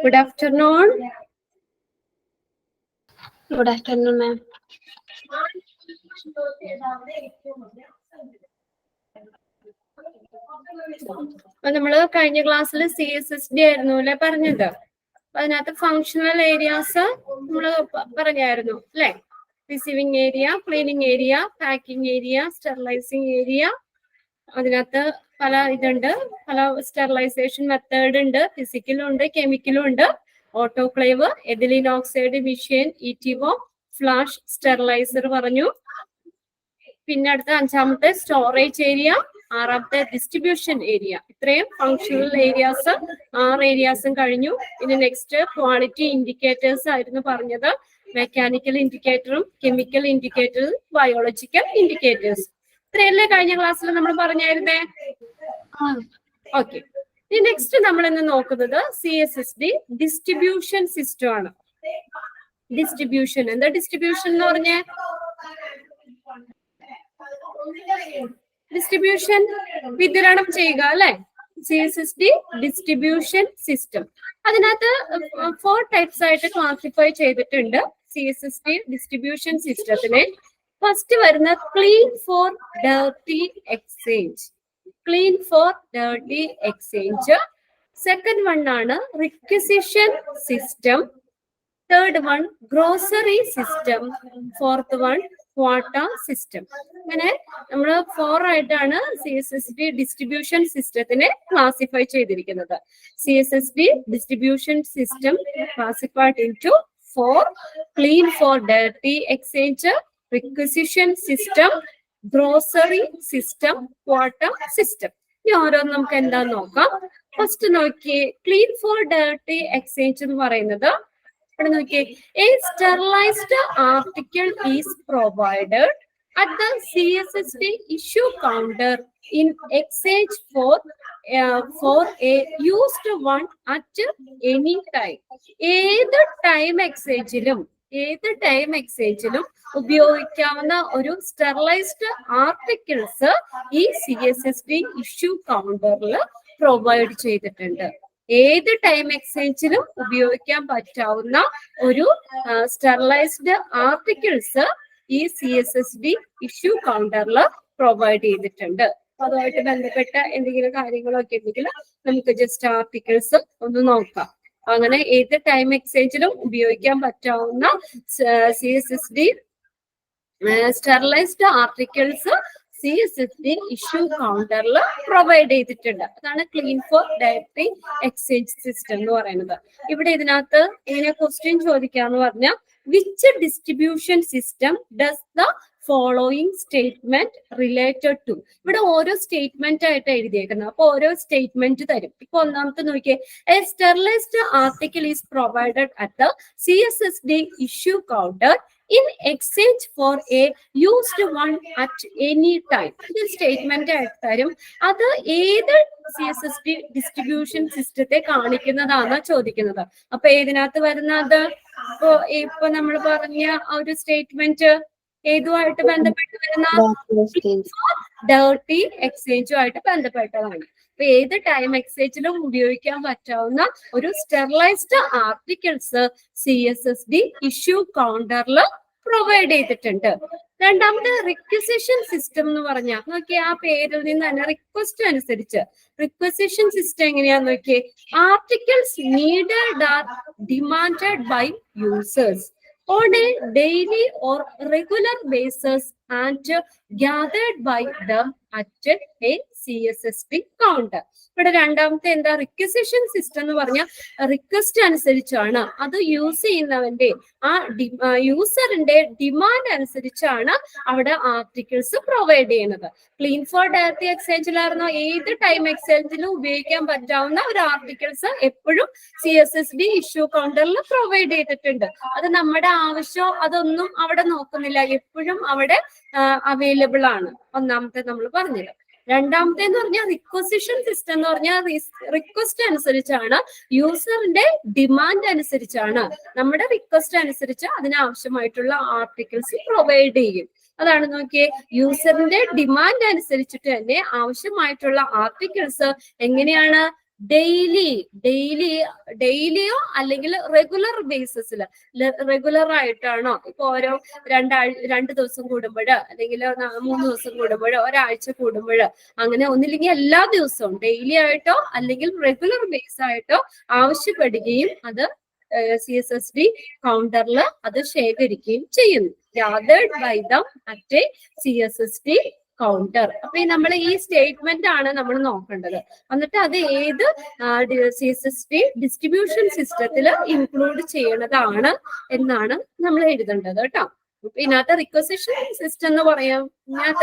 Good afternoon. Good afternoon, ma'am. നമ്മള് കഴിഞ്ഞ ക്ലാസ്സിൽ CSSD ആയിരുന്നു അല്ലെ പറഞ്ഞത്. അതിനകത്ത് ഫങ്ഷണൽ ഏരിയാസ് നമ്മള് പറഞ്ഞായിരുന്നു അല്ലെ. Receiving area, cleaning area, packing area, sterilising area. അതിനകത്ത് പല ഇതുണ്ട്, പല സ്റ്റെറിലൈസേഷൻ മെത്തേഡ് ഉണ്ട്, ഫിസിക്കലും ഉണ്ട്, കെമിക്കലും ഉണ്ട്. Autoclave, ethylene oxide machine, ETO, flash steriliser പറഞ്ഞു. പിന്നെ അടുത്ത അഞ്ചാമത്തെ സ്റ്റോറേജ് ഏരിയ, ആറാമത്തെ ഡിസ്ട്രിബ്യൂഷൻ ഏരിയ. ഇത്രയും ഫങ്ഷണൽ ഏരിയാസ് 6 ഏരിയാസും കഴിഞ്ഞു. ഇനി നെക്സ്റ്റ് ക്വാളിറ്റി ഇൻഡിക്കേറ്റേഴ്സ് ആയിരുന്നു പറഞ്ഞത്. മെക്കാനിക്കൽ ഇൻഡിക്കേറ്ററും കെമിക്കൽ ഇൻഡിക്കേറ്ററും ബയോളജിക്കൽ ഇൻഡിക്കേറ്റേഴ്സ്. ഇത്രയല്ലേ കഴിഞ്ഞ ക്ലാസ്സിൽ നമ്മൾ പറഞ്ഞായിരുന്നേ? ഓക്കെ. ഇനി നെക്സ്റ്റ് നമ്മൾ ഇന്ന് നോക്കുന്നത് CSSD ഡിസ്ട്രിബ്യൂഷൻ സിസ്റ്റം ആണ്. ഡിസ്ട്രിബ്യൂഷൻ എന്താ? ഡിസ്ട്രിബ്യൂഷൻ എന്ന് പറഞ്ഞേ ഡിസ്ട്രിബ്യൂഷൻ വിതരണം ചെയ്യുക അല്ലെ. CSSD distribution system. അതിനകത്ത് 4 ടൈപ്സ് ആയിട്ട് ക്ലാസിഫൈ ചെയ്തിട്ടുണ്ട് CSSD ഡിസ്ട്രിബ്യൂഷൻ സിസ്റ്റത്തിനെ. ഫസ്റ്റ് വരുന്ന clean for dirty exchange. Clean for dirty exchange. Second one ആണ് requisition system. Third one grocery system. Fourth one quota system. അങ്ങനെ നമ്മൾ 4 ആയിട്ടാണ് CSSD ഡിസ്ട്രിബ്യൂഷൻ സിസ്റ്റത്തിനെ ക്ലാസിഫൈ ചെയ്തിരിക്കുന്നത്. CSSD distribution system classified into 4: clean for dirty exchange, റിക്വിസിഷൻ system, grocery system, quota system. ഇനി ഓരോന്ന് നമുക്ക് എന്താന്ന് നോക്കാം. ഫസ്റ്റ് നോക്കിയേ, ക്ലീൻ ഫോർ ഡർട്ടി എക്സ്ചേഞ്ച് എന്ന് പറയുന്നത് ഇവിടെ നോക്കിയേ, A sterilised article is provided at the CSSD issue counter in exchange four A used one at any time. ഏത് ടൈം എക്സ്ചേഞ്ചിലും ഉപയോഗിക്കാവുന്ന ഒരു സ്റ്റെറിലൈസ്ഡ് ആർട്ടിക്കിൾസ് ഈ CSSD ഇഷ്യൂ കൗണ്ടറിൽ പ്രൊവൈഡ് ചെയ്തിട്ടുണ്ട്. ഏത് ടൈം എക്സ്ചേഞ്ചിലും ഉപയോഗിക്കാൻ പറ്റാവുന്ന ഒരു സ്റ്റെറിലൈസ്ഡ് ആർട്ടിക്കിൾസ് ഈ CSSD ഇഷ്യൂ കൗണ്ടറിൽ പ്രൊവൈഡ് ചെയ്തിട്ടുണ്ട്. അപ്പൊ അതുമായിട്ട് ബന്ധപ്പെട്ട എന്തെങ്കിലും കാര്യങ്ങളൊക്കെ ഉണ്ടെങ്കിൽ നമുക്ക് ജസ്റ്റ് ആർട്ടിക്കിൾസ് ഒന്ന് നോക്കാം. അങ്ങനെ ഏത് ടൈം എക്സ്ചേഞ്ചിലും ഉപയോഗിക്കാൻ പറ്റാവുന്ന CSSD sterilised articles CSSD issue കൗണ്ടറിൽ പ്രൊവൈഡ് ചെയ്തിട്ടുണ്ട്. അതാണ് clean for directory exchange system എന്ന് പറയുന്നത്. ഇവിടെ ഇതിനകത്ത് ഇങ്ങനെ ക്വസ്റ്റ്യൻ ചോദിക്കാന്ന് പറഞ്ഞാൽ, which distribution system does the following statement related to. ഇവിടെ ഓരോ സ്റ്റേറ്റ്മെന്റ് ആയിട്ട് എഴുതിയേക്കുന്നത്. അപ്പൊ ഓരോ സ്റ്റേറ്റ്മെന്റ് തരും. ഇപ്പൊ ഒന്നാമത്തെ നോക്കിയേ, A sterilised article is provided at the CSSD issue counter in exchange four A used one at any time. ഇത് സ്റ്റേറ്റ്മെന്റ് ആയിട്ട് തരും. അത് ഏത് CSSD ഡിസ്ട്രിബ്യൂഷൻ സിസ്റ്റത്തെ കാണിക്കുന്നതാണ് ചോദിക്കുന്നത്. അപ്പൊ ഏതിനകത്ത് വരുന്നത്? ഇപ്പൊ നമ്മൾ പറഞ്ഞ ഒരു സ്റ്റേറ്റ്മെന്റ് ഏതുമായിട്ട് ബന്ധപ്പെട്ട് വരുന്ന ഡർട്ടി എക്സ്ചേഞ്ചുമായിട്ട് ബന്ധപ്പെട്ടതാണ്. അപ്പൊ ഏത് ടൈം എക്സ്ചേഞ്ചിലും ഉപയോഗിക്കാൻ പറ്റാവുന്ന ഒരു സ്റ്റെറിലൈസ്ഡ് ആർട്ടിക്കിൾസ് CSSD ഇഷ്യൂ കൗണ്ടറിൽ പ്രൊവൈഡ് ചെയ്തിട്ടുണ്ട്. രണ്ടാമത് റിക്വസിഷൻ സിസ്റ്റം എന്ന് പറഞ്ഞാൽ നോക്കിയേ, ആ പേരിൽ നിന്ന് തന്നെ റിക്വസ്റ്റ് അനുസരിച്ച് റിക്വസിഷൻ സിസ്റ്റം എങ്ങനെയാന്ന് നോക്കിയേ, articles needed are demanded by users on a daily or regular basis and gathered by them at a CSSD counter. ഇവിടെ രണ്ടാമത്തെ എന്താ? റിക്വസിഷൻ സിസ്റ്റം എന്ന് പറഞ്ഞാൽ റിക്വസ്റ്റ് അനുസരിച്ചാണ്, അത് യൂസ് ചെയ്യുന്നവന്റെ യൂസറിന്റെ ഡിമാൻഡ് അനുസരിച്ചാണ് അവിടെ ആർട്ടിക്കിൾസ് പ്രൊവൈഡ് ചെയ്യുന്നത്. ക്ലീൻ ഫോർ ഡയറക്ടറി എക്സ്ചേഞ്ചിലായിരുന്നോ ഏത് ടൈം എക്സ്ചേഞ്ചിലും ഉപയോഗിക്കാൻ പറ്റാവുന്ന ഒരു ആർട്ടിക്കിൾസ് എപ്പോഴും CSSD ഇഷ്യൂ കൗണ്ടറിൽ പ്രൊവൈഡ് ചെയ്തിട്ടുണ്ട്. അത് നമ്മുടെ ആവശ്യം അതൊന്നും അവിടെ നോക്കുന്നില്ല, എപ്പോഴും അവിടെ അവൈലബിൾ ആണ്. ഒന്നാമത്തെ നമ്മൾ പറഞ്ഞത്. രണ്ടാമത്തെ എന്ന് പറഞ്ഞാൽ റിക്വസിഷൻ സിസ്റ്റം എന്ന് പറഞ്ഞാൽ റിക്വസ്റ്റ് അനുസരിച്ചാണ്, യൂസറിന്റെ ഡിമാൻഡ് അനുസരിച്ചാണ്, നമ്മുടെ റിക്വസ്റ്റ് അനുസരിച്ച് അതിനാവശ്യമായിട്ടുള്ള ആർട്ടിക്കിൾസ് പ്രൊവൈഡ് ചെയ്യും. അതാണ് നോക്കിയേ, യൂസറിന്റെ ഡിമാൻഡ് അനുസരിച്ചിട്ട് തന്നെ ആവശ്യമായിട്ടുള്ള ആർട്ടിക്കിൾസ് എങ്ങനെയാണ് ഡെയിലിയോ അല്ലെങ്കിൽ റെഗുലർ ബേസിസിൽ റെഗുലർ ആയിട്ടാണോ, ഇപ്പൊ ഓരോ 2 ദിവസം കൂടുമ്പോഴോ അല്ലെങ്കിൽ 3 ദിവസം കൂടുമ്പോഴോ ഒരാഴ്ച കൂടുമ്പോഴോ അങ്ങനെ ഒന്നില്ലെങ്കിൽ എല്ലാ ദിവസവും ഡെയിലി ആയിട്ടോ അല്ലെങ്കിൽ റെഗുലർ ബേസ് ആയിട്ടോ ആവശ്യപ്പെടുകയും അത് CSSD കൗണ്ടറിൽ അത് ശേഖരിക്കുകയും ചെയ്യുന്നു. gathered by them at a CSSD counter. അപ്പൊ നമ്മൾ ഈ സ്റ്റേറ്റ്മെന്റ് ആണ് നമ്മൾ നോക്കേണ്ടത്. എന്നിട്ട് അത് ഏത് CSSD ഡിസ്ട്രിബ്യൂഷൻ സിസ്റ്റത്തിൽ ഇൻക്ലൂഡ് ചെയ്യണതാണ് എന്നാണ് നമ്മൾ എഴുതേണ്ടത് കേട്ടോ. ഇതിനകത്ത് റിക്വസിഷൻ സിസ്റ്റം എന്ന് പറയാൻ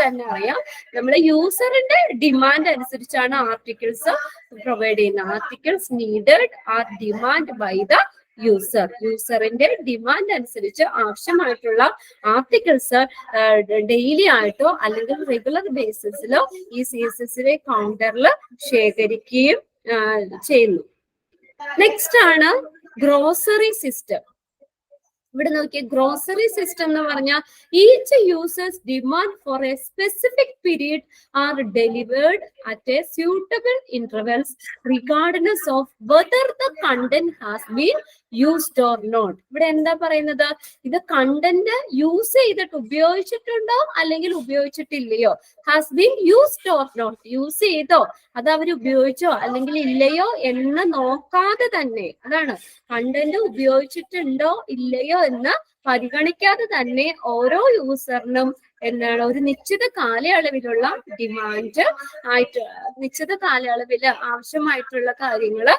തന്നെ അറിയാം, നമ്മുടെ യൂസറിന്റെ ഡിമാൻഡ് അനുസരിച്ചാണ് ആർട്ടിക്കിൾസ് പ്രൊവൈഡ് ചെയ്യുന്നത്. Articles needed are demand by the യൂസറിന്റെ ഡിമാൻഡ് അനുസരിച്ച് ആവശ്യമായിട്ടുള്ള ആർട്ടിക്കിൾസ് ഡെയിലി ആയിട്ടോ അല്ലെങ്കിൽ റെഗുലർ ബേസിസിലോ ഈ CSSD കൗണ്ടറിൽ ശേഖരിക്കുകയും ചെയ്യുന്നു. നെക്സ്റ്റ് ആണ് ഗ്രോസറി സിസ്റ്റം. ഇവിടെ നോക്കിയ ഗ്രോസറി സിസ്റ്റം എന്ന് പറഞ്ഞാൽ each users demand for a specific period are delivered at a suitable intervals regardless of whether the content has been used or not. ഇവിടെ എന്താ പറയുന്നത്, ഇത് കണ്ടന്റ് യൂസ് ചെയ്തിട്ട് ഉപയോഗിച്ചിട്ടുണ്ടോ അല്ലെങ്കിൽ ഉപയോഗിച്ചിട്ടില്ലയോ, has been used or not, use ചെയ്തോ അത് അവർ ഉപയോഗിച്ചോ അല്ലെങ്കിൽ ഇല്ലയോ എന്ന് നോക്കാതെ തന്നെ, അതാണ് കണ്ടന്റ് ഉപയോഗിച്ചിട്ടുണ്ടോ ഇല്ലയോ എന്ന് പരിഗണിക്കാതെ തന്നെ ഓരോ യൂസറിനും എന്താണ് ഒരു നിശ്ചിത കാലയളവിലുള്ള ഡിമാൻഡ് ആയിട്ട് നിശ്ചിത കാലയളവിൽ ആവശ്യമായിട്ടുള്ള കാര്യങ്ങള്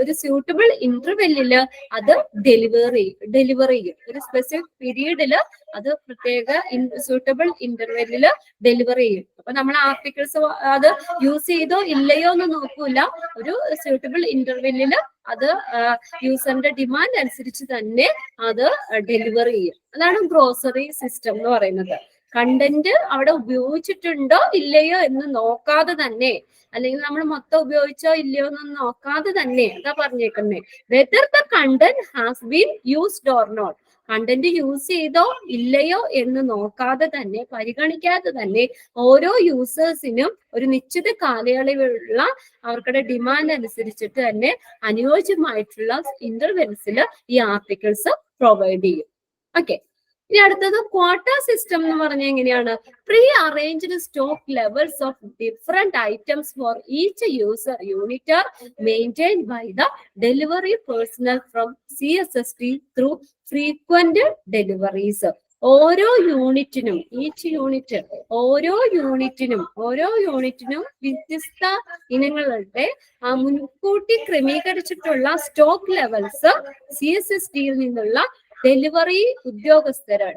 ഒരു സ്യൂട്ടബിൾ ഇന്റർവെല്ലില് അത് ഡെലിവർ ചെയ്യും. ഒരു സ്പെസിഫിക് പീരീഡില് അത് പ്രത്യേക സ്യൂട്ടബിൾ ഇന്റർവെല്ലില് ഡെലിവർ ചെയ്യും. അപ്പൊ നമ്മൾ ആർട്ടിക്കിൾസ് അത് യൂസ് ചെയ്തോ ഇല്ലയോ എന്ന് നോക്കൂല, ഒരു സ്യൂട്ടബിൾ ഇന്റർവെല്ലില് അത് യൂസറിന്റെ ഡിമാൻഡ് അനുസരിച്ച് തന്നെ അത് ഡെലിവർ ചെയ്യും. അതാണ് ഗ്രോസറി സിസ്റ്റം എന്ന് പറയുന്നത്. കണ്ടന്റ് അവിടെ ഉപയോഗിച്ചിട്ടുണ്ടോ ഇല്ലയോ എന്ന് നോക്കാതെ തന്നെ, അല്ലെങ്കിൽ നമ്മൾ മൊത്തം ഉപയോഗിച്ചോ ഇല്ലയോ എന്ന് നോക്കാതെ തന്നെ എന്താ പറഞ്ഞേക്കുന്നേ, whether the content has been used or not, content use ചെയ്തോ ഇല്ലയോ എന്ന് നോക്കാതെ തന്നെ പരിഗണിക്കാതെ തന്നെ ഓരോ യൂസേഴ്സിനും ഒരു നിശ്ചിത കാലയളവിലുള്ള അവർക്കുടെ ഡിമാൻഡ് അനുസരിച്ചിട്ട് തന്നെ അനുയോജ്യമായിട്ടുള്ള ഇന്റർവെൽസിൽ ഈ ആർട്ടിക്കിൾസ് പ്രൊവൈഡ് ചെയ്യും. ഓക്കെ, ഇനി അടുത്തത് ക്വാട്ട സിസ്റ്റം എന്ന് പറഞ്ഞാൽ എങ്ങനെയാണ്, prearranged stock levels of different items for each user unit are maintained by the delivery personnel from CSSD through frequent deliveries. ഓരോ യൂണിറ്റിനും ഓരോ യൂണിറ്റിനും വ്യത്യസ്ത ഇനങ്ങളുടെ മുൻകൂട്ടി ക്രമീകരിച്ചിട്ടുള്ള സ്റ്റോക്ക് ലെവൽസ് CSSDയിൽ നിന്നുള്ള ഡെലിവറി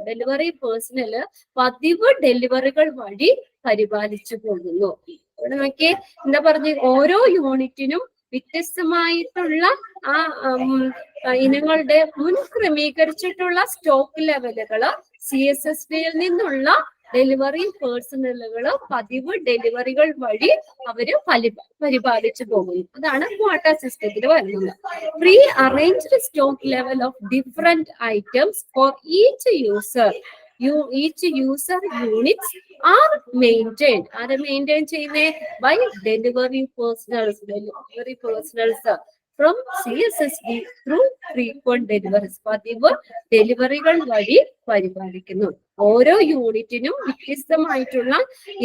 ഡെലിവറി പേഴ്സണല് പതിവ് ഡെലിവറികൾ വഴി പരിപാലിച്ചു പോകുന്നു. ഇവിടെ നോക്കി എന്താ പറഞ്ഞ, ഓരോ യൂണിറ്റിനും വ്യത്യസ്തമായിട്ടുള്ള ആ ഇനങ്ങളുടെ മുൻ ക്രമീകരിച്ചിട്ടുള്ള സ്റ്റോക്ക് ലെവലുകള് CSSDയിൽ നിന്നുള്ള ഡെലിവറി പേഴ്സണലുകള് പതിവ് ഡെലിവറികൾ വഴി അവര് പരിപാലിച്ചു പോകുന്നു. അതാണ് ക്വാട്ട സിസ്റ്റത്തിൽ വരുന്നത്. Prearranged stock level of different items for each user units are maintained. ആരെ മെയിൻറ്റൈൻ ചെയ്യുന്നേ, by delivery personnels from CSSD through frequent deliveries. പതിവ് ഡെലിവറികൾ വഴി പരിപാലിക്കുന്നു. ഓരോ യൂണിറ്റിനും വ്യത്യസ്തമായിട്ടുള്ള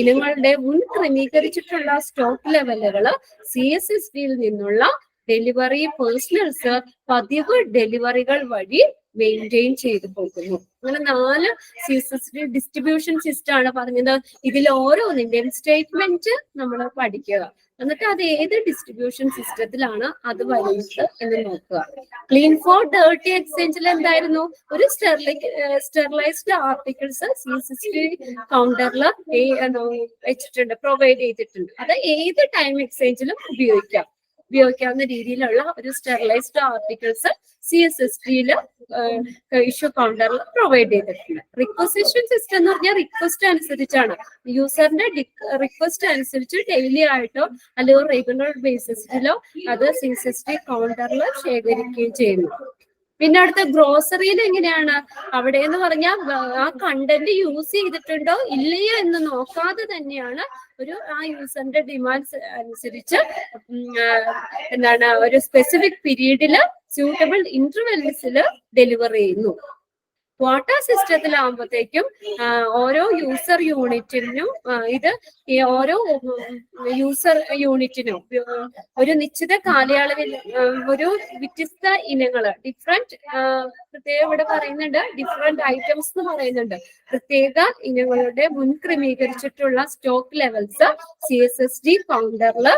ഇനങ്ങളുടെ മുൻ ക്രമീകരിച്ചിട്ടുള്ള സ്റ്റോക്ക് ലെവലുകള് CSSDയിൽ നിന്നുള്ള ഡെലിവറി പേഴ്സണൽസ് പതിവ് ഡെലിവറികൾ വഴി മെയിൻറ്റെയിൻ ചെയ്തു പോകുന്നു. അങ്ങനെ 4 CSSD ഡിസ്ട്രിബ്യൂഷൻ സിസ്റ്റം ആണ് പറഞ്ഞത്. ഇതിൽ ഓരോന്നിന്റെയും സ്റ്റേറ്റ്മെന്റ് നമ്മൾ പഠിക്കുക, എന്നിട്ട് അത് ഏത് ഡിസ്ട്രിബ്യൂഷൻ സിസ്റ്റത്തിലാണ് അത് വരുന്നത് എന്ന് നോക്കുക. ക്ലീൻ ഫോർ ഡേർട്ടി എക്സ്ചേഞ്ചിൽ എന്തായിരുന്നു, ഒരു സ്റ്റെറിലൈസ്ഡ് ആർട്ടിക്കിൾസ് CSSD കൗണ്ടറിൽ വെച്ചിട്ടുണ്ട്, പ്രൊവൈഡ് ചെയ്തിട്ടുണ്ട്. അത് ഏത് ടൈം എക്സ്ചേഞ്ചിലും ഉപയോഗിക്കാവുന്ന രീതിയിലുള്ള ഒരു സ്റ്റെറിലൈസ്ഡ് ആർട്ടിക്കിൾസ് CSSDയിൽ ഇഷ്യൂ കൗണ്ടറിൽ പ്രൊവൈഡ് ചെയ്തിട്ടുണ്ട്. റിക്വസിഷൻ സിസ്റ്റം എന്ന് പറഞ്ഞാൽ റിക്വസ്റ്റ് അനുസരിച്ചാണ്, യൂസറിന്റെ റിക്വസ്റ്റ് അനുസരിച്ച് ഡെയിലി ആയിട്ടോ അല്ലെങ്കിൽ റെഗുലർ ബേസിസിലോ അത് CSSD കൗണ്ടറിൽ ശേഖരിക്കുകയും ചെയ്യുന്നു. പിന്നെ അടുത്ത ഗ്രോസറിയിൽ എങ്ങനെയാണ്? അവിടെ എന്ന് പറഞ്ഞാൽ ആ കണ്ടന്റ് യൂസ് ചെയ്തിട്ടുണ്ടോ ഇല്ലയോ എന്ന് നോക്കാതെ തന്നെയാണ് ആ യൂസറിന്റെ ഡിമാൻഡ്സ് അനുസരിച്ച് എന്താണ് ഒരു സ്പെസിഫിക് പീരീഡില് സ്യൂട്ടബിൾ ഇന്റർവെൽസിൽ ഡെലിവർ ചെയ്യുന്നു. ക്വാട്ട സിസ്റ്റത്തിലാകുമ്പോഴത്തേക്കും ഓരോ യൂസർ യൂണിറ്റിനും ഈ ഓരോ യൂസർ യൂണിറ്റിനും ഒരു നിശ്ചിത കാലയളവിൽ ഒരു വ്യത്യസ്ത ഇനങ്ങള് ഡിഫറെന്റ് പ്രത്യേകം ഇവിടെ പറയുന്നുണ്ട്, ഡിഫറെന്റ് ഐറ്റംസ് എന്ന് പറയുന്നുണ്ട്. പ്രത്യേക ഇനങ്ങളുടെ മുൻക്രമീകരിച്ചിട്ടുള്ള സ്റ്റോക്ക് ലെവൽസ് CSSD കൗണ്ടറില്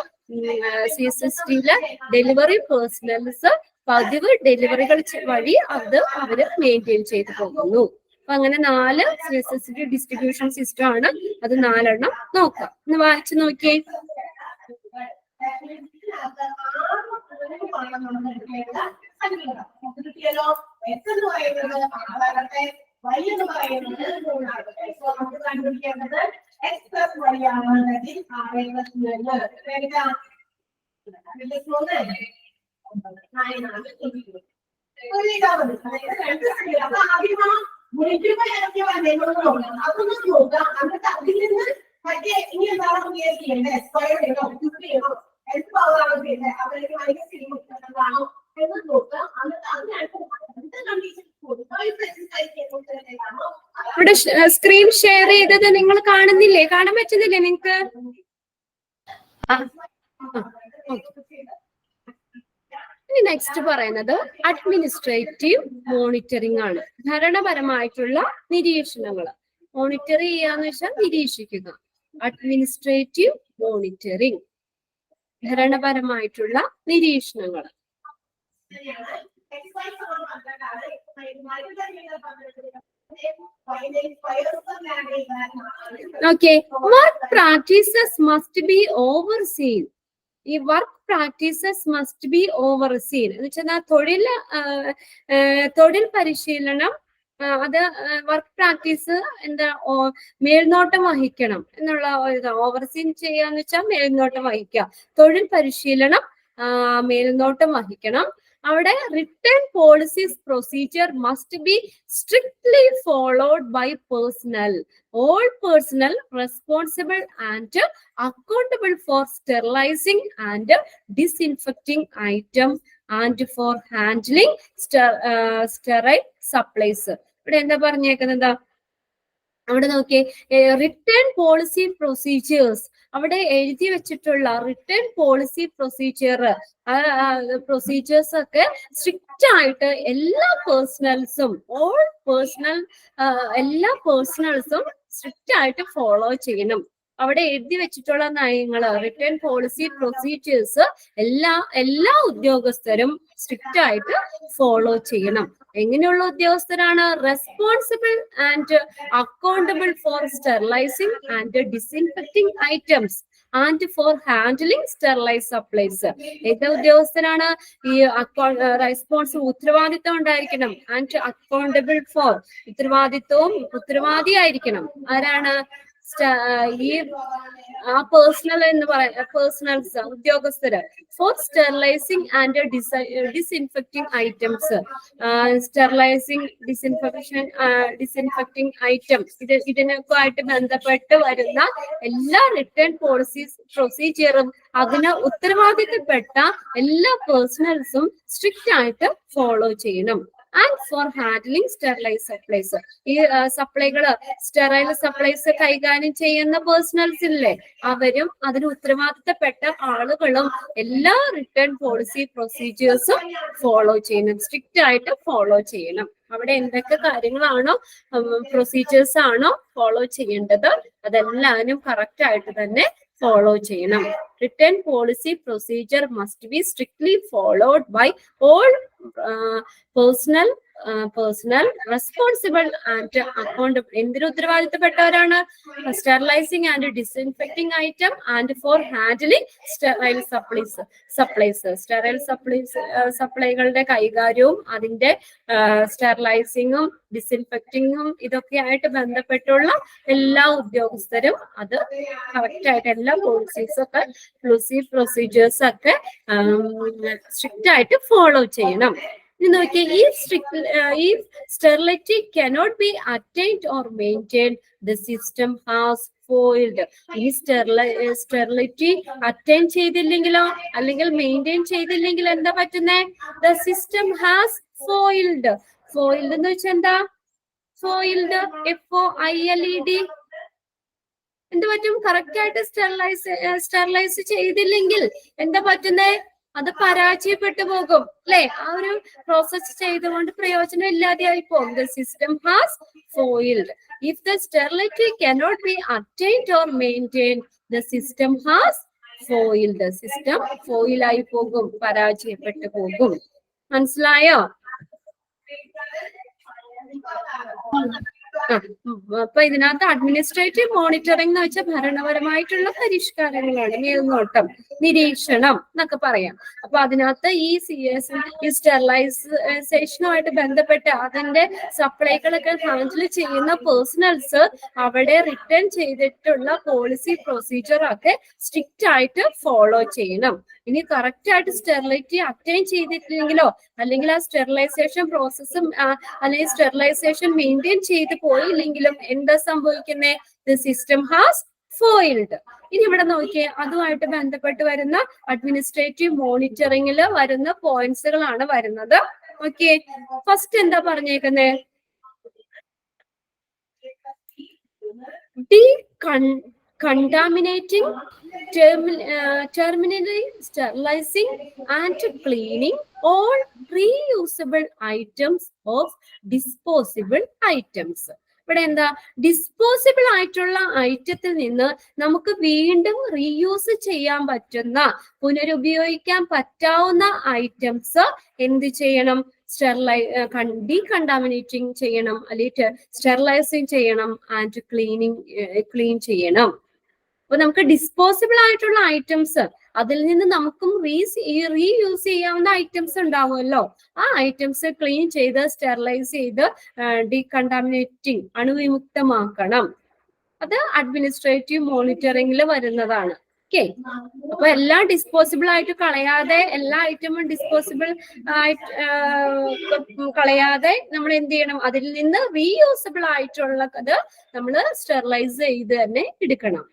CSSDയിലെ ഡെലിവറി പേഴ്സണൽസ് പതിവ് ഡെലിവറികൾ വഴി അവര് മെയിൻറ്റെയിൻ ചെയ്തു പോകുന്നു. അപ്പൊ അങ്ങനെ 4 CSSD ഡിസ്ട്രിബ്യൂഷൻ സിസ്റ്റം ആണ്. അത് 4 നോക്കാം. ഒന്ന് വായിച്ചു നോക്കിയേ. ഇവിടെ സ്ക്രീൻ ഷെയർ ചെയ്തത് നിങ്ങൾ കാണുന്നില്ലേ? കാണാൻ പറ്റുന്നില്ലേ നിങ്ങൾക്ക്? ഇനി നെക്സ്റ്റ് പറയുന്നത് അഡ്മിനിസ്ട്രേറ്റീവ് മോണിറ്ററിംഗ് ആണ്. ഭരണപരമായിട്ടുള്ള നിരീക്ഷണങ്ങൾ. മോണിറ്റർ ചെയ്യാന്ന് വെച്ചാൽ നിരീക്ഷിക്കുക. അഡ്മിനിസ്ട്രേറ്റീവ് മോണിറ്ററിംഗ്, ഭരണപരമായിട്ടുള്ള നിരീക്ഷണങ്ങൾ. Okay, what practices must be overseen? ഈ വർക്ക് പ്രാക്ടീസസ് മസ്റ്റ് ബി ഓവർസീൻ എന്ന് വെച്ചാൽ തൊഴിൽ പരിശീലനം അത് വർക്ക് പ്രാക്ടീസ് എന്താ മേൽനോട്ടം വഹിക്കണം എന്നുള്ള ഓവർസീൻ ചെയ്യാന്ന് വെച്ചാൽ മേൽനോട്ടം വഹിക്കുക. തൊഴിൽ പരിശീലനം മേൽനോട്ടം വഹിക്കണം. അവിടെ return policies procedure must be strictly followed by personnel. All personnel responsible and accountable for sterilizing and disinfecting items and for handling sterile supplies. ഇവിടെ എന്താ പറഞ്ഞേക്കുന്നത്? അവിടെ നോക്കിയേ, റിട്ടേൺ പോളിസി പ്രൊസീജിയേഴ്സ് അവിടെ എഴുതി വെച്ചിട്ടുള്ള റിട്ടേൺ പോളിസി പ്രൊസീജിയേഴ്സ് ഒക്കെ സ്ട്രിക്റ്റ് ആയിട്ട് എല്ലാ പേഴ്സണൽസും സ്ട്രിക്റ്റ് ആയിട്ട് ഫോളോ ചെയ്യണം. അവിടെ എഴുതി വെച്ചിട്ടുള്ള നയങ്ങള് റിട്ടേൺ പോളിസി പ്രൊസീജിയേഴ്സ് എല്ലാ ഉദ്യോഗസ്ഥരും സ്ട്രിക്റ്റ് ആയിട്ട് ഫോളോ ചെയ്യണം. എങ്ങനെയുള്ള ഉദ്യോഗസ്ഥരാണ്? Responsible and accountable for sterilising and disinfecting items and for handling sterilise supplies. ഏത് ഉദ്യോഗസ്ഥരാണ്? ഈ ഉത്തരവാദിത്വം ഉണ്ടായിരിക്കണം. ആൻഡ് അക്കൗണ്ടബിൾ ഫോർ ഉത്തരവാദിയായിരിക്കണം. ആരാണ്? ഈ പേഴ്സണൽ എന്ന് പറയുന്ന പേഴ്സണൽസ് ഉദ്യോഗസ്ഥര്. For sterilising and disinfecting items, sterilising disinfecting items ഇതിനൊക്കെ ആയിട്ട് ബന്ധപ്പെട്ട് വരുന്ന എല്ലാ റിട്ടേൺ പ്രൊസീജിയറും അതിന് ഉത്തരവാദിത്തപ്പെട്ട എല്ലാ പേഴ്സണൽസും സ്ട്രിക്റ്റ് ആയിട്ട് ഫോളോ ചെയ്യണം. And for handling sterilise supplies, ഈ സപ്ലൈകള് സ്റ്റെറൈൽ സപ്ലൈസ് കൈകാര്യം ചെയ്യുന്ന പേഴ്സണൽസ് ഇല്ലേ, അവരും അതിന് ഉത്തരവാദിത്തപ്പെട്ട ആളുകളും എല്ലാ റിട്ടേൺ പോളിസി പ്രൊസീജിയേഴ്സും ഫോളോ ചെയ്യണം, സ്ട്രിക്റ്റ് ആയിട്ട് ഫോളോ ചെയ്യണം. അവിടെ എന്തൊക്കെ കാര്യങ്ങളാണോ പ്രൊസീജിയേഴ്സ് ആണോ ഫോളോ ചെയ്യേണ്ടത് അതെല്ലാവരും കറക്റ്റ് ആയിട്ട് തന്നെ ഫോളോ ചെയ്യണം. Return policy procedure must be strictly followed by all personnel responsible and accountable. എന്തിനു ഉത്തരവാദിത്തപ്പെട്ടവരാണ്? Sterilising and disinfecting item and for handling sterile സപ്ലൈകളുടെ കൈകാര്യവും അതിന്റെ സ്റ്റെറിലൈസിങ്ങും ഡിസിൻഫെക്ടിങ്ങും ഇതൊക്കെ ആയിട്ട് ബന്ധപ്പെട്ടുള്ള എല്ലാ ഉദ്യോഗസ്ഥരും അത് കറക്റ്റ് ആയിട്ട് എല്ലാ പ്രൊസീജിയേഴ്സ് ഒക്കെ സ്ട്രിക്റ്റ് ആയിട്ട് ഫോളോ ചെയ്യണം. If sterility cannot be attained or maintained, the system has foiled. ഈ sterility attain ചെയ്തില്ലെങ്കിലോ അല്ലെങ്കിൽ മെയിൻറ്റെയിൻ ചെയ്തില്ലെങ്കിൽ എന്താ പറ്റുന്നേ? The system has foiled. Foiled എന്ന് വെച്ചാൽ എന്താ? Foiled, FOILED. എന്ത് പറ്റും? കറക്റ്റ് ആയിട്ട് സ്റ്റെറിലൈസ് ചെയ്തില്ലെങ്കിൽ എന്താ പറ്റുന്നേ? അത് പരാജയപ്പെട്ടു പോകും അല്ലെ? ആ ഒരു പ്രോസസ് ചെയ്തുകൊണ്ട് പ്രയോജനം ഇല്ലാതെയായി പോകും. The system has foiled. If the sterility cannot be attained or maintained, the system has foiled. The system foil ആയി പോകും, പരാജയപ്പെട്ടു പോകും. മനസ്സിലായോ? അപ്പൊ ഇതിനകത്ത് അഡ്മിനിസ്ട്രേറ്റീവ് മോണിറ്ററിംഗ് എന്ന് വെച്ചാൽ ഭരണപരമായിട്ടുള്ള പരിഷ്കാരങ്ങളാണ്. മേൽനോട്ടം, നിരീക്ഷണം എന്നൊക്കെ പറയാം. അപ്പൊ അതിനകത്ത് ഈ സ്റ്റെറിലൈസേഷനുമായിട്ട് ബന്ധപ്പെട്ട് അതിന്റെ സപ്ലൈകളൊക്കെ ഹാൻഡിൽ ചെയ്യുന്ന പേഴ്സണൽസ് അവിടെ റിട്ടേൺ ചെയ്തിട്ടുള്ള പോളിസി പ്രൊസീജിയർ ഒക്കെ സ്ട്രിക്റ്റ് ആയിട്ട് ഫോളോ ചെയ്യണം. ഇനി കറക്റ്റ് ആയിട്ട് സ്റ്റെറിലിറ്റി അറ്റൈൻ ചെയ്തിട്ടില്ലെങ്കിലോ അല്ലെങ്കിൽ ആ സ്റ്റെറിലൈസേഷൻ പ്രോസസ്സും അല്ലെങ്കിൽ സ്റ്റെറിലൈസേഷൻ മെയിൻറ്റെയിൻ ചെയ്ത് പോയില്ലെങ്കിലും എന്താ സംഭവിക്കുന്നത്? The system has foiled. ഇനി ഇവിടെ നോക്കിയേ, അതുമായിട്ട് ബന്ധപ്പെട്ട് വരുന്ന അഡ്മിനിസ്ട്രേറ്റീവ് മോണിറ്ററിംഗിൽ വരുന്ന പോയിന്റ്സുകളാണ് വരുന്നത്. ഓക്കെ, ഫസ്റ്റ് എന്താ പറഞ്ഞേക്കുന്നത്? Contaminating, terminally sterilizing and cleaning all reusable items of disposable items. ഇവിടെ എന്താ? ഡിസ്പോസിബിൾ ആയിട്ടുള്ള ഐറ്റത്തിൽ നിന്ന് നമുക്ക് വീണ്ടും റീയൂസ് ചെയ്യാൻ പറ്റുന്ന, പുനരുപയോഗിക്കാൻ പറ്റാവുന്ന ഐറ്റംസ് എന്ത് ചെയ്യണം? ഡീകണ്ടാമിനേറ്റിംഗ് ചെയ്യണം, അല്ലെങ്കിൽ സ്റ്റെറിലൈസിങ് ചെയ്യണം, ആൻഡ് ക്ലീൻ ചെയ്യണം. അപ്പൊ നമുക്ക് ഡിസ്പോസിബിൾ ആയിട്ടുള്ള ഐറ്റംസ്, അതിൽ നിന്ന് നമുക്കും റീയൂസ് ചെയ്യാവുന്ന ഐറ്റംസ് ഉണ്ടാവുമല്ലോ. ആ ഐറ്റംസ് ക്ലീൻ ചെയ്ത് സ്റ്റെറിലൈസ് ചെയ്ത് ഡീകണ്ടാമിനേറ്റിംഗ്, അണുവിമുക്തമാക്കണം. അത് അഡ്മിനിസ്ട്രേറ്റീവ് മോണിറ്ററിംഗിൽ വരുന്നതാണ്. ഓക്കെ, അപ്പൊ എല്ലാം ഡിസ്പോസിബിൾ ആയിട്ട് കളയാതെ, എല്ലാ ഐറ്റമും ഡിസ്പോസിബിൾ ആയിട്ട് കളയാതെ നമ്മൾ എന്ത് ചെയ്യണം? അതിൽ നിന്ന് റീയൂസബിൾ ആയിട്ടുള്ളത് നമ്മൾ സ്റ്റെറിലൈസ് ചെയ്ത് തന്നെ എടുക്കണം.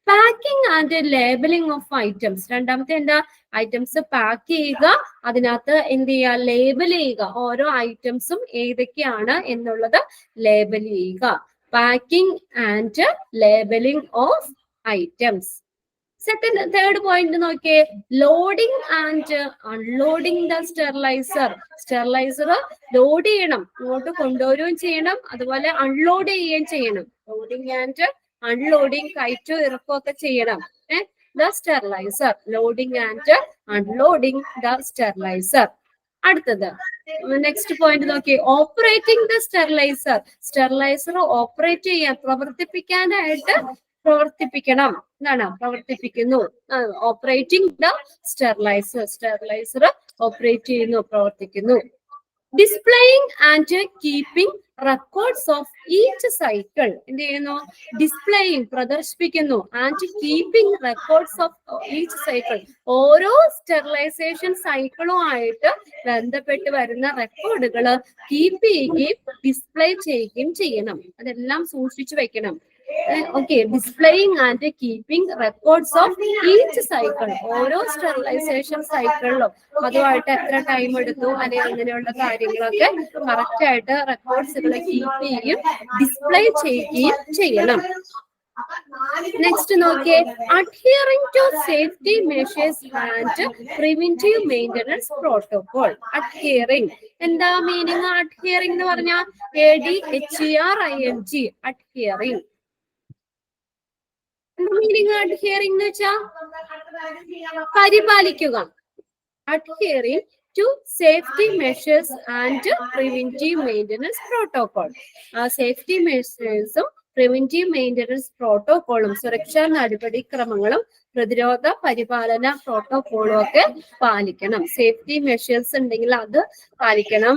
Packing and labelling of items. രണ്ടാമത്തെ എന്താ? ഐറ്റംസ് പാക്ക് ചെയ്യുക, അതിനകത്ത് എന്ത് ചെയ്യുക? ലേബൽ ചെയ്യുക. ഓരോ ഐറ്റംസും ഏതൊക്കെയാണ് എന്നുള്ളത് ലേബൽ ചെയ്യുക. Packing and labelling of items. Third point നോക്കിയേ, loading and unloading the steriliser. Steriliser load ചെയ്യണം, ഇങ്ങോട്ട് കൊണ്ടുവരികയും ചെയ്യണം, അതുപോലെ അൺലോഡ് ചെയ്യുകയും ചെയ്യണം. ലോഡിംഗ് ആൻഡ് അൺലോഡിങ്, കയറ്റവും ഇറക്കവും ഒക്കെ ചെയ്യണം. The steriliser, loading and unloading the steriliser. അടുത്തത് നെക്സ്റ്റ് പോയിന്റ് നോക്കി, operating the steriliser. Steriliser operate ചെയ്യാൻ, പ്രവർത്തിപ്പിക്കണം എന്നാണ്, പ്രവർത്തിപ്പിക്കുന്നു. Operating the steriliser, steriliser operate ചെയ്യുന്നു, പ്രവർത്തിക്കുന്നു. Displaying and keeping records of each cycle. എന്ത് ചെയ്യുന്നു? ഡിസ്പ്ലേയിങ്, പ്രദർശിപ്പിക്കുന്നു, and keeping records of each cycle. ഓരോ സ്റ്റെറിലൈസേഷൻ സൈക്കിളുമായിട്ട് ബന്ധപ്പെട്ട് വരുന്ന റെക്കോർഡുകൾ കീപ്പ് ചെയ്യുകയും ഡിസ്പ്ലേ ചെയ്യുകയും ചെയ്യണം. അതെല്ലാം സൂക്ഷിച്ചു വെക്കണം. Okay, displaying and keeping records of each cycle. ഓരോ സ്റ്റെറിലൈസേഷൻ സൈക്കിളിലും അതുമായിട്ട് എത്ര ടൈം എടുത്തു, അല്ലെങ്കിൽ അങ്ങനെയുള്ള കാര്യങ്ങളൊക്കെ കറക്റ്റ് ആയിട്ട് റെക്കോർഡ്സുകൾ കീപ്പ് ചെയ്യുകയും ഡിസ്പ്ലേ ചെയ്യുകയും ചെയ്യണം. നെക്സ്റ്റ് നോക്കിയേ, adhering to safety measures and preventive maintenance protocol. Adhering എന്താ മീനിങ്? അഡ്ഹിയറിംഗ് എന്ന് പറഞ്ഞാൽ ADHERING, അഡ്ഹിയറിംഗ്. മീനിങ് അഡ്ഹിയറിംഗ് എന്ന് വെച്ചാൽ പരിപാലിക്കുക. Adhering to safety measures and preventive maintenance protocol. ആ സേഫ്റ്റി മെഷേഴ്സും പ്രിവെന്റീവ് മെയിൻ്റനൻസ് പ്രോട്ടോകോളും, സുരക്ഷാ നടപടിക്രമങ്ങളും പ്രതിരോധ പരിപാലന പ്രോട്ടോകോളും ഒക്കെ പാലിക്കണം. സേഫ്റ്റി മെഷേഴ്സ് ഉണ്ടെങ്കിൽ അത് പാലിക്കണം.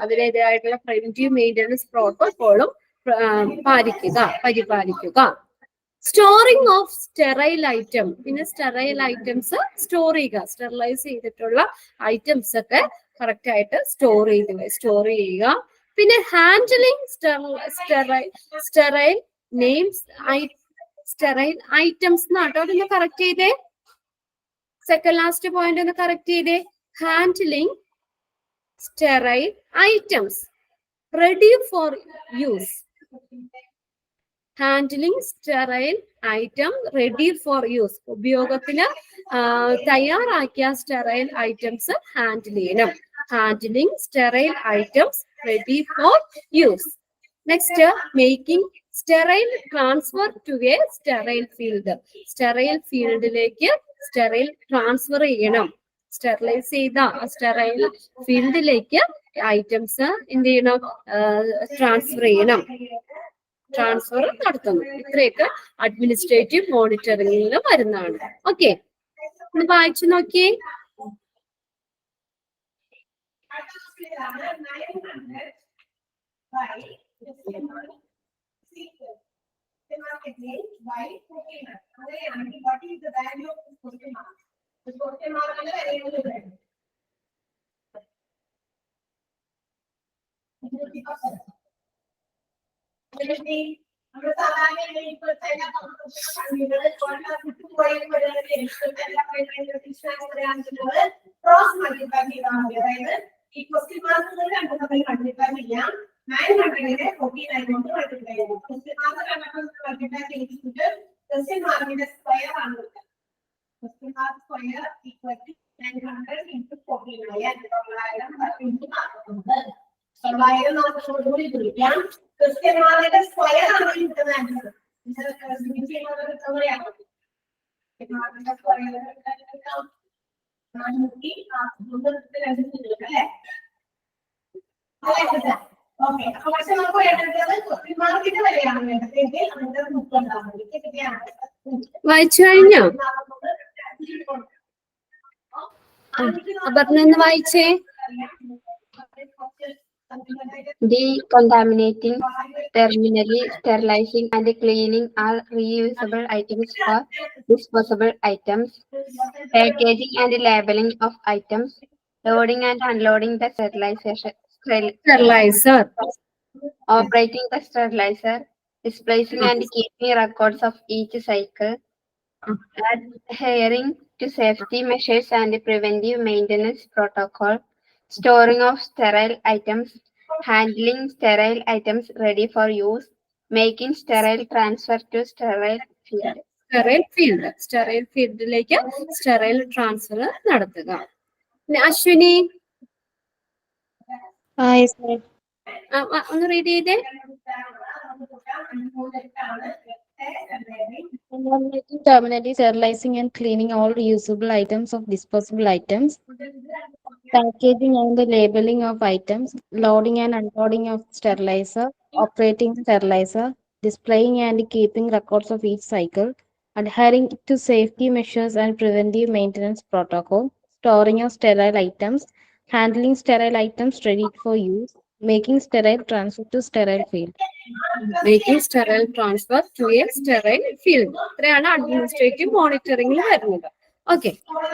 അതിൻ്റെതായിട്ടുള്ള പ്രിവെന്റീവ് മെയിൻ്റനൻസ് പ്രോട്ടോകോളും പരിപാലിക്കുക. Storing of sterile item. പിന്നെ സ്റ്റെറൈൽ ഐറ്റംസ് സ്റ്റോർ ചെയ്യുക. സ്റ്റെറിലൈസ് ചെയ്തിട്ടുള്ള ഐറ്റംസ് ഒക്കെ കറക്റ്റ് ആയിട്ട് സ്റ്റോർ ചെയ്യുക. പിന്നെ handling sterile names sterile items എന്നാട്ടോ. അതൊന്ന് കറക്റ്റ് ചെയ്തേ. സെക്കൻഡ് ലാസ്റ്റ് പോയിന്റ് ഒന്ന് കറക്റ്റ് ചെയ്തേ. Handling sterile items ready for use. Handling sterile item ready for use. ഉപയോഗത്തിന് തയ്യാറാക്കിയ സ്റ്റെറൈൽ ഐറ്റംസ് ഹാൻഡിൽ ചെയ്യണം. Handling sterile items ready for use. Next, making sterile transfer to a sterile field. Sterile ഫീൽഡിലേക്ക് sterile transfer ചെയ്യണം. Sterilise ചെയ്ത sterile ഫീൽഡിലേക്ക് items എന്ത് ചെയ്യണം? Transfer ചെയ്യണം. ട്രാൻസ്ഫർ നടത്തുന്നു. ഇത്രയൊക്കെ അഡ്മിനിസ്ട്രേറ്റീവ് മോണിറ്ററിംഗിൽ വരുന്നതാണ്. ഓക്കെ, ഒന്ന് വായിച്ചു നോക്കിയേ. നമ്മുടെ സാധാരണ ഇപ്പോഴത്തെ ക്രോസ് മൾട്ടിപ്ലൈ ചെയ്താൽ മതി. അതായത് ഈ ക്വസ്റ്റ്യൻ മാർക്ക് രണ്ടു തമ്മിൽ മൾട്ടിപ്ലൈ ചെയ്യാം. 900നെ 49 കൊണ്ട് മൾട്ടിപ്ലൈ ചെയ്യാം. ക്വസ്റ്റ്യൻ മാർക്ക് രണ്ടെണ്ണം മൾട്ടിപ്ലൈ ചെയ്തിട്ട് ക്വസ്റ്റ്യൻ മാർക്കിന്റെ സ്ക്വയർ ആണ് കിട്ടുക. Question mark square equal to 900 into 49. 900 into 49. 900 നമുക്ക് കൂടി കുറിക്കാം. ക്വസ്റ്റ്യൻ മാർക്കിന്റെ സ്ക്വയർ ആണ് കിട്ടുന്ന ആൻസർ. ഓക്കെ, അപ്പൊ പക്ഷെ നമുക്ക് വേണ്ടത് ക്വസ്റ്റ്യൻ മാർക്കിന്റെ വിലയാണ് വേണ്ടതെങ്കിൽ അതിന്റെ 30 വായിച്ചു കഴിഞ്ഞോ? അപർണ്ണ വായിച്ചേ. Decontaminating, terminally sterilizing and cleaning all reusable items for disposable items, packaging and labeling of items, loading and unloading the sterilizer, operating the sterilizer, displaying and keeping records of each cycle, adhering to safety measures and preventive maintenance protocol, storing of sterile items, handling sterile items ready for use, making sterile transfer to sterile field. Sterile ഫീൽഡിലേക്ക് sterile transfer നടത്തുക. അശ്വിനി ഒന്ന് read ചെയ്തേ. Terminally sterilizing and cleaning all reusable items of disposable items, packaging and the labeling of items, loading and unloading of sterilizer, operating sterilizer, displaying and keeping records of each cycle, adhering to safety measures and preventive maintenance protocol, storing of sterile items, handling sterile items ready for use, making sterile transfer to sterile field. Making sterile transfer to a sterile field. ഇത്രയാണ് administrative മോണിറ്ററിംഗിൽ വരുന്നത്. Okay,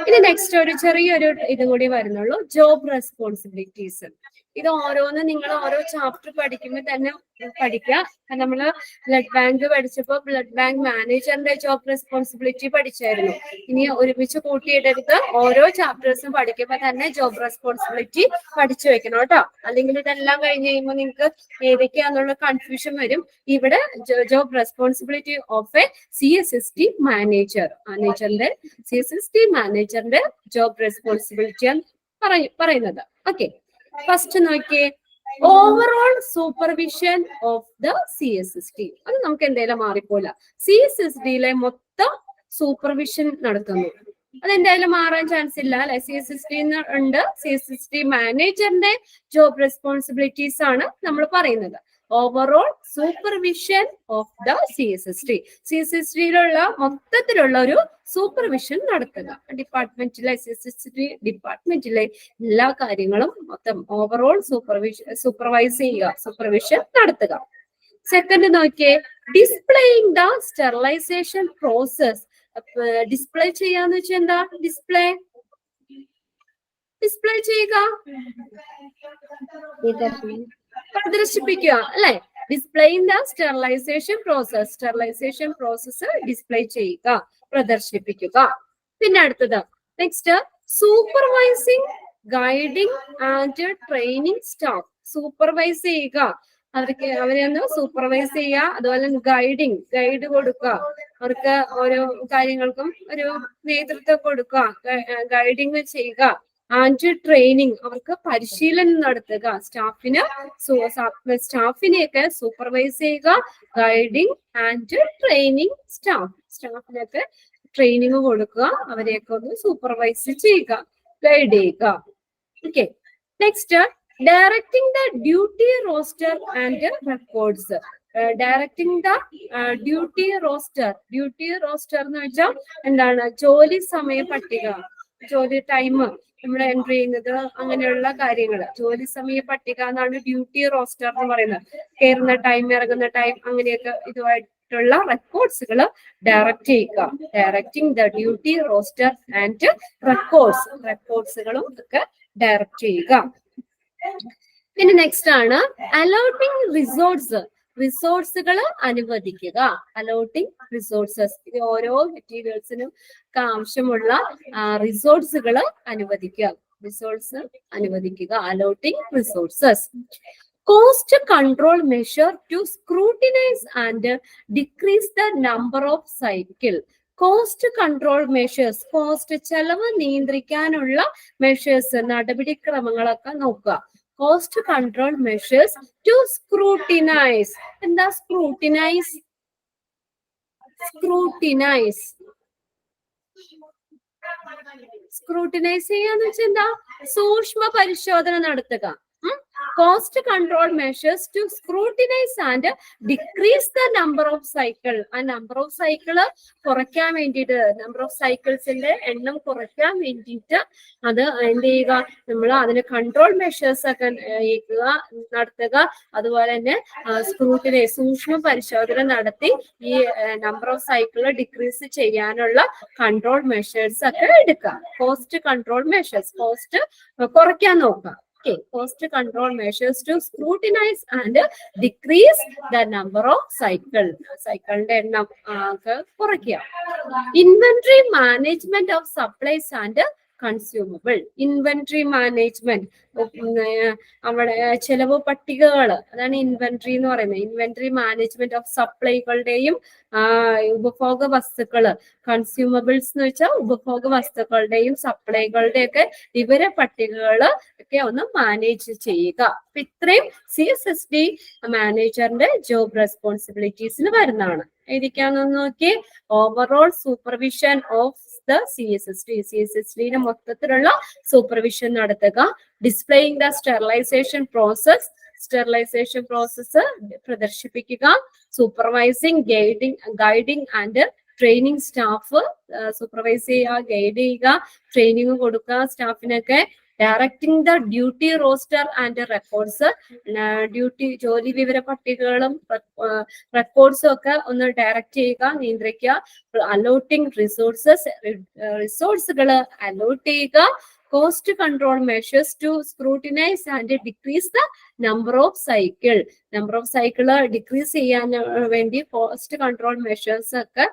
ഇനി next ഒരു ചെറിയൊരു ഇതും കൂടി വരുന്നുള്ളൂ. Job responsibilities. ഇത് ഓരോന്ന് നിങ്ങൾ ഓരോ ചാപ്റ്റർ പഠിക്കുമ്പോൾ തന്നെ പഠിക്കുക. നമ്മള് ബ്ലഡ് ബാങ്ക് പഠിച്ചപ്പോൾ ബ്ലഡ് ബാങ്ക് മാനേജറിന്റെ ജോബ് റെസ്പോൺസിബിലിറ്റി പഠിച്ചായിരുന്നു. ഇനി ഒരുമിച്ച് കൂട്ടിയിട്ടെടുത്ത് ഓരോ ചാപ്റ്റേഴ്സും പഠിക്കുമ്പോൾ തന്നെ ജോബ് റെസ്പോൺസിബിലിറ്റി പഠിച്ചു വെക്കണം കേട്ടോ. അല്ലെങ്കിൽ ഇതെല്ലാം കഴിഞ്ഞ് കഴിയുമ്പോൾ നിങ്ങൾക്ക് ഏതൊക്കെയാന്നുള്ള കൺഫ്യൂഷൻ വരും. ഇവിടെ job responsibility of a CSST മാനേജറിന്റെ ജോബ് റെസ്പോൺസിബിലിറ്റി ആണ് പറയുന്നത്. ഓക്കെ, ഫസ്റ്റ് നോക്കിയേ. Overall supervision of the CSST. അത് നമുക്ക് എന്തായാലും മാറിപ്പോല. CSSDയിലെ മൊത്തം സൂപ്പർവിഷൻ നടത്തുന്നു. അതെന്തായാലും മാറാൻ ചാൻസ് ഇല്ല അല്ലെ. CSST ഉണ്ട്. CSST മാനേജറിന്റെ ജോബ് റെസ്പോൺസിബിലിറ്റീസ് ആണ് നമ്മൾ പറയുന്നത്. ഓവറോൾ സൂപ്പർവിഷൻ ഓഫ് ദ CSSTയിലുള്ള മൊത്തത്തിലുള്ള ഒരു സൂപ്പർവിഷൻ നടത്തുക. CSST ഡിപ്പാർട്ട്മെന്റിലെ എല്ലാ കാര്യങ്ങളും മൊത്തം ഓവറോൾ സൂപ്പർവൈസ് ചെയ്യുക, സൂപ്പർവിഷൻ നടത്തുക. സെക്കൻഡ് നോക്കിയേ. Displaying the sterilisation process. Display ചെയ്യാന്ന് വെച്ചാൽ എന്താ? ഡിസ്പ്ലേ ചെയ്യുക, പ്രദർശിപ്പിക്കുക അല്ലെ. Displaying the sterilisation process display ചെയ്യുക, പ്രദർശിപ്പിക്കുക. പിന്നെ അടുത്തത് next supervising guiding and training staff. Supervise ചെയ്യുക, അവരെ ഒന്ന് സൂപ്പർവൈസ് ചെയ്യുക. അതുപോലെ ഗൈഡ് കൊടുക്കുക, അവർക്ക് ഓരോ കാര്യങ്ങൾക്കും ഒരു നേതൃത്വം കൊടുക്കുക, ഗൈഡിങ് ചെയ്യുക. ആൻഡ് ട്രെയിനിങ്, അവർക്ക് പരിശീലനം നടത്തുക. സ്റ്റാഫിനെയൊക്കെ സൂപ്പർവൈസ് ചെയ്യുക, ഗൈഡിങ് ആൻഡ് ട്രെയിനിങ് സ്റ്റാഫിനൊക്കെ ട്രെയിനിങ് കൊടുക്കുക, അവരെയൊക്കെ ഒന്ന് സൂപ്പർവൈസ് ചെയ്യുക, ഗൈഡ് ചെയ്യുക. Okay, next directing the duty roster and records. Directing the duty roster എന്ന് വെച്ചാൽ എന്താണ്? ജോലി സമയ പട്ടിക, ജോലി ടൈം നമ്മൾ എൻട്രി ചെയ്യുന്നത്, അങ്ങനെയുള്ള കാര്യങ്ങൾ. ജോലി സമയ പട്ടിക എന്നാണ് ഡ്യൂട്ടി റോസ്റ്റർ എന്ന് പറയുന്നത്. കയറുന്ന ടൈം, ഇറങ്ങുന്ന ടൈം, അങ്ങനെയൊക്കെ ഇതുമായിട്ടുള്ള റെക്കോർഡ്സുകൾ ഡയറക്റ്റ് ചെയ്യുക. Directing the duty roster and റെക്കോർഡ്സുകളും ഒക്കെ ഡയറക്റ്റ് ചെയ്യുക. പിന്നെ നെക്സ്റ്റ് ആണ് അലോട്ടിങ് റിസോഴ്സുകൾ അനുവദിക്കുക. അലോട്ടിങ് റിസോഴ്സസ്, ഇത് ഓരോ മെറ്റീരിയൽസിനും ആവശ്യമുള്ള റിസോഴ്സുകൾ അനുവദിക്കുക. Allotting resources. Cost control measure to scrutinize and decrease the number of cycle. Cost control measures, cost ചെലവ് നിയന്ത്രിക്കാനുള്ള മെഷേഴ്സ്, നടപടിക്രമങ്ങളൊക്കെ നോക്കുക. Cost control measures to scrutinize. എന്താ സ്ക്രൂട്ടിനൈസ് ചെയ്യാന്ന് വെച്ചാൽ എന്താ? സൂക്ഷ്മ പരിശോധന നടത്തുക. Cost control measures to scrutinize and decrease the number of cycle. ആ നമ്പർ ഓഫ് സൈക്കിള് കുറയ്ക്കാൻ വേണ്ടിയിട്ട്, നമ്പർ ഓഫ് സൈക്കിൾസിന്റെ എണ്ണം കുറയ്ക്കാൻ വേണ്ടിയിട്ട് അത് എന്ത് ചെയ്യുക? നമ്മൾ അതിന് കൺട്രോൾ മെഷേഴ്സ് ഒക്കെ നടത്തുക. അതുപോലെ തന്നെ സൂക്ഷ്മ പരിശോധന നടത്തി ഈ നമ്പർ ഓഫ് സൈക്കിള് ഡിക്രീസ് ചെയ്യാനുള്ള കൺട്രോൾ മെഷേഴ്സ് ഒക്കെ എടുക്കുക. കോസ്റ്റ് കൺട്രോൾ മെഷേഴ്സ്, കോസ്റ്റ് കുറയ്ക്കാൻ നോക്കുക. Cost control measures to scrutinize and decrease the number of സൈക്കിളിന്റെ എണ്ണം കുറയ്ക്കുക. Inventory management of supplies and consumable. Inventory management, അവിടെ ചെലവ് പട്ടികകൾ, അതാണ് ഇൻവെന്ററി എന്ന് പറയുന്നത്. ഇൻവെന്ററി മാനേജ്മെന്റ് ഓഫ് സപ്ലൈകളുടെയും ഉപഭോഗ വസ്തുക്കള്, കൺസ്യൂമബിൾസ് എന്ന് വെച്ചാൽ ഉപഭോഗ വസ്തുക്കളുടെയും സപ്ലൈകളുടെയും ഒക്കെ വിവര പട്ടികകള് ഒക്കെ ഒന്ന് മാനേജ് ചെയ്യുക. അപ്പൊ ഇത്രയും CSSD മാനേജറിന്റെ ജോബ് റെസ്പോൺസിബിലിറ്റീസിന് വരുന്നതാണ്. എഴുതിക്കാന്ന് നോക്കി. Overall supervision of the CSSD മൊത്തത്തിലുള്ള സൂപ്പർവിഷൻ നടത്തുക. ഡിസ്പ്ലേയിങ് ദ സ്റ്റെറിലൈസേഷൻ പ്രോസസ് പ്രദർശിപ്പിക്കുക. Supervising, guiding and training staff. Supervise ചെയ്യുക, ഗൈഡ് ചെയ്യുക, ട്രെയിനിങ് കൊടുക്കുക സ്റ്റാഫിനൊക്കെ. Directing the duty roster and records. ജോലി വിവര പട്ടികകളും റെക്കോർഡ്സും ഒക്കെ ഒന്ന് ഡയറക്റ്റ് ചെയ്യുക, നിയന്ത്രിക്കുക. അലോട്ടിങ് റിസോഴ്സുകൾ അലോട്ട് ചെയ്യുക. Cost control measures to scrutinize and decrease the number of cycle decrease ചെയ്യാൻ വേണ്ടി കോസ്റ്റ് കൺട്രോൾ മെഷേഴ്സ് ഒക്കെ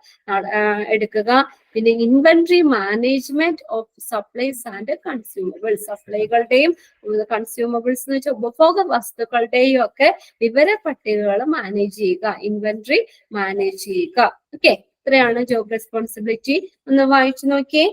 എടുക്കുക. പിന്നെ inventory management of supplies and consumables. സപ്ലൈകളുടെയും കൺസ്യൂമബിൾസ് എന്ന് വെച്ചാൽ ഉപഭോഗ വസ്തുക്കളുടെയും ഒക്കെ വിവര പട്ടികകൾ മാനേജ് ചെയ്യുക, ഇൻവെന്ററി മാനേജ് ചെയ്യുക. ഓക്കെ, ഇത്രയാണ് ജോബ് റെസ്പോൺസിബിലിറ്റി. ഒന്ന് വായിച്ചു നോക്കിയേ.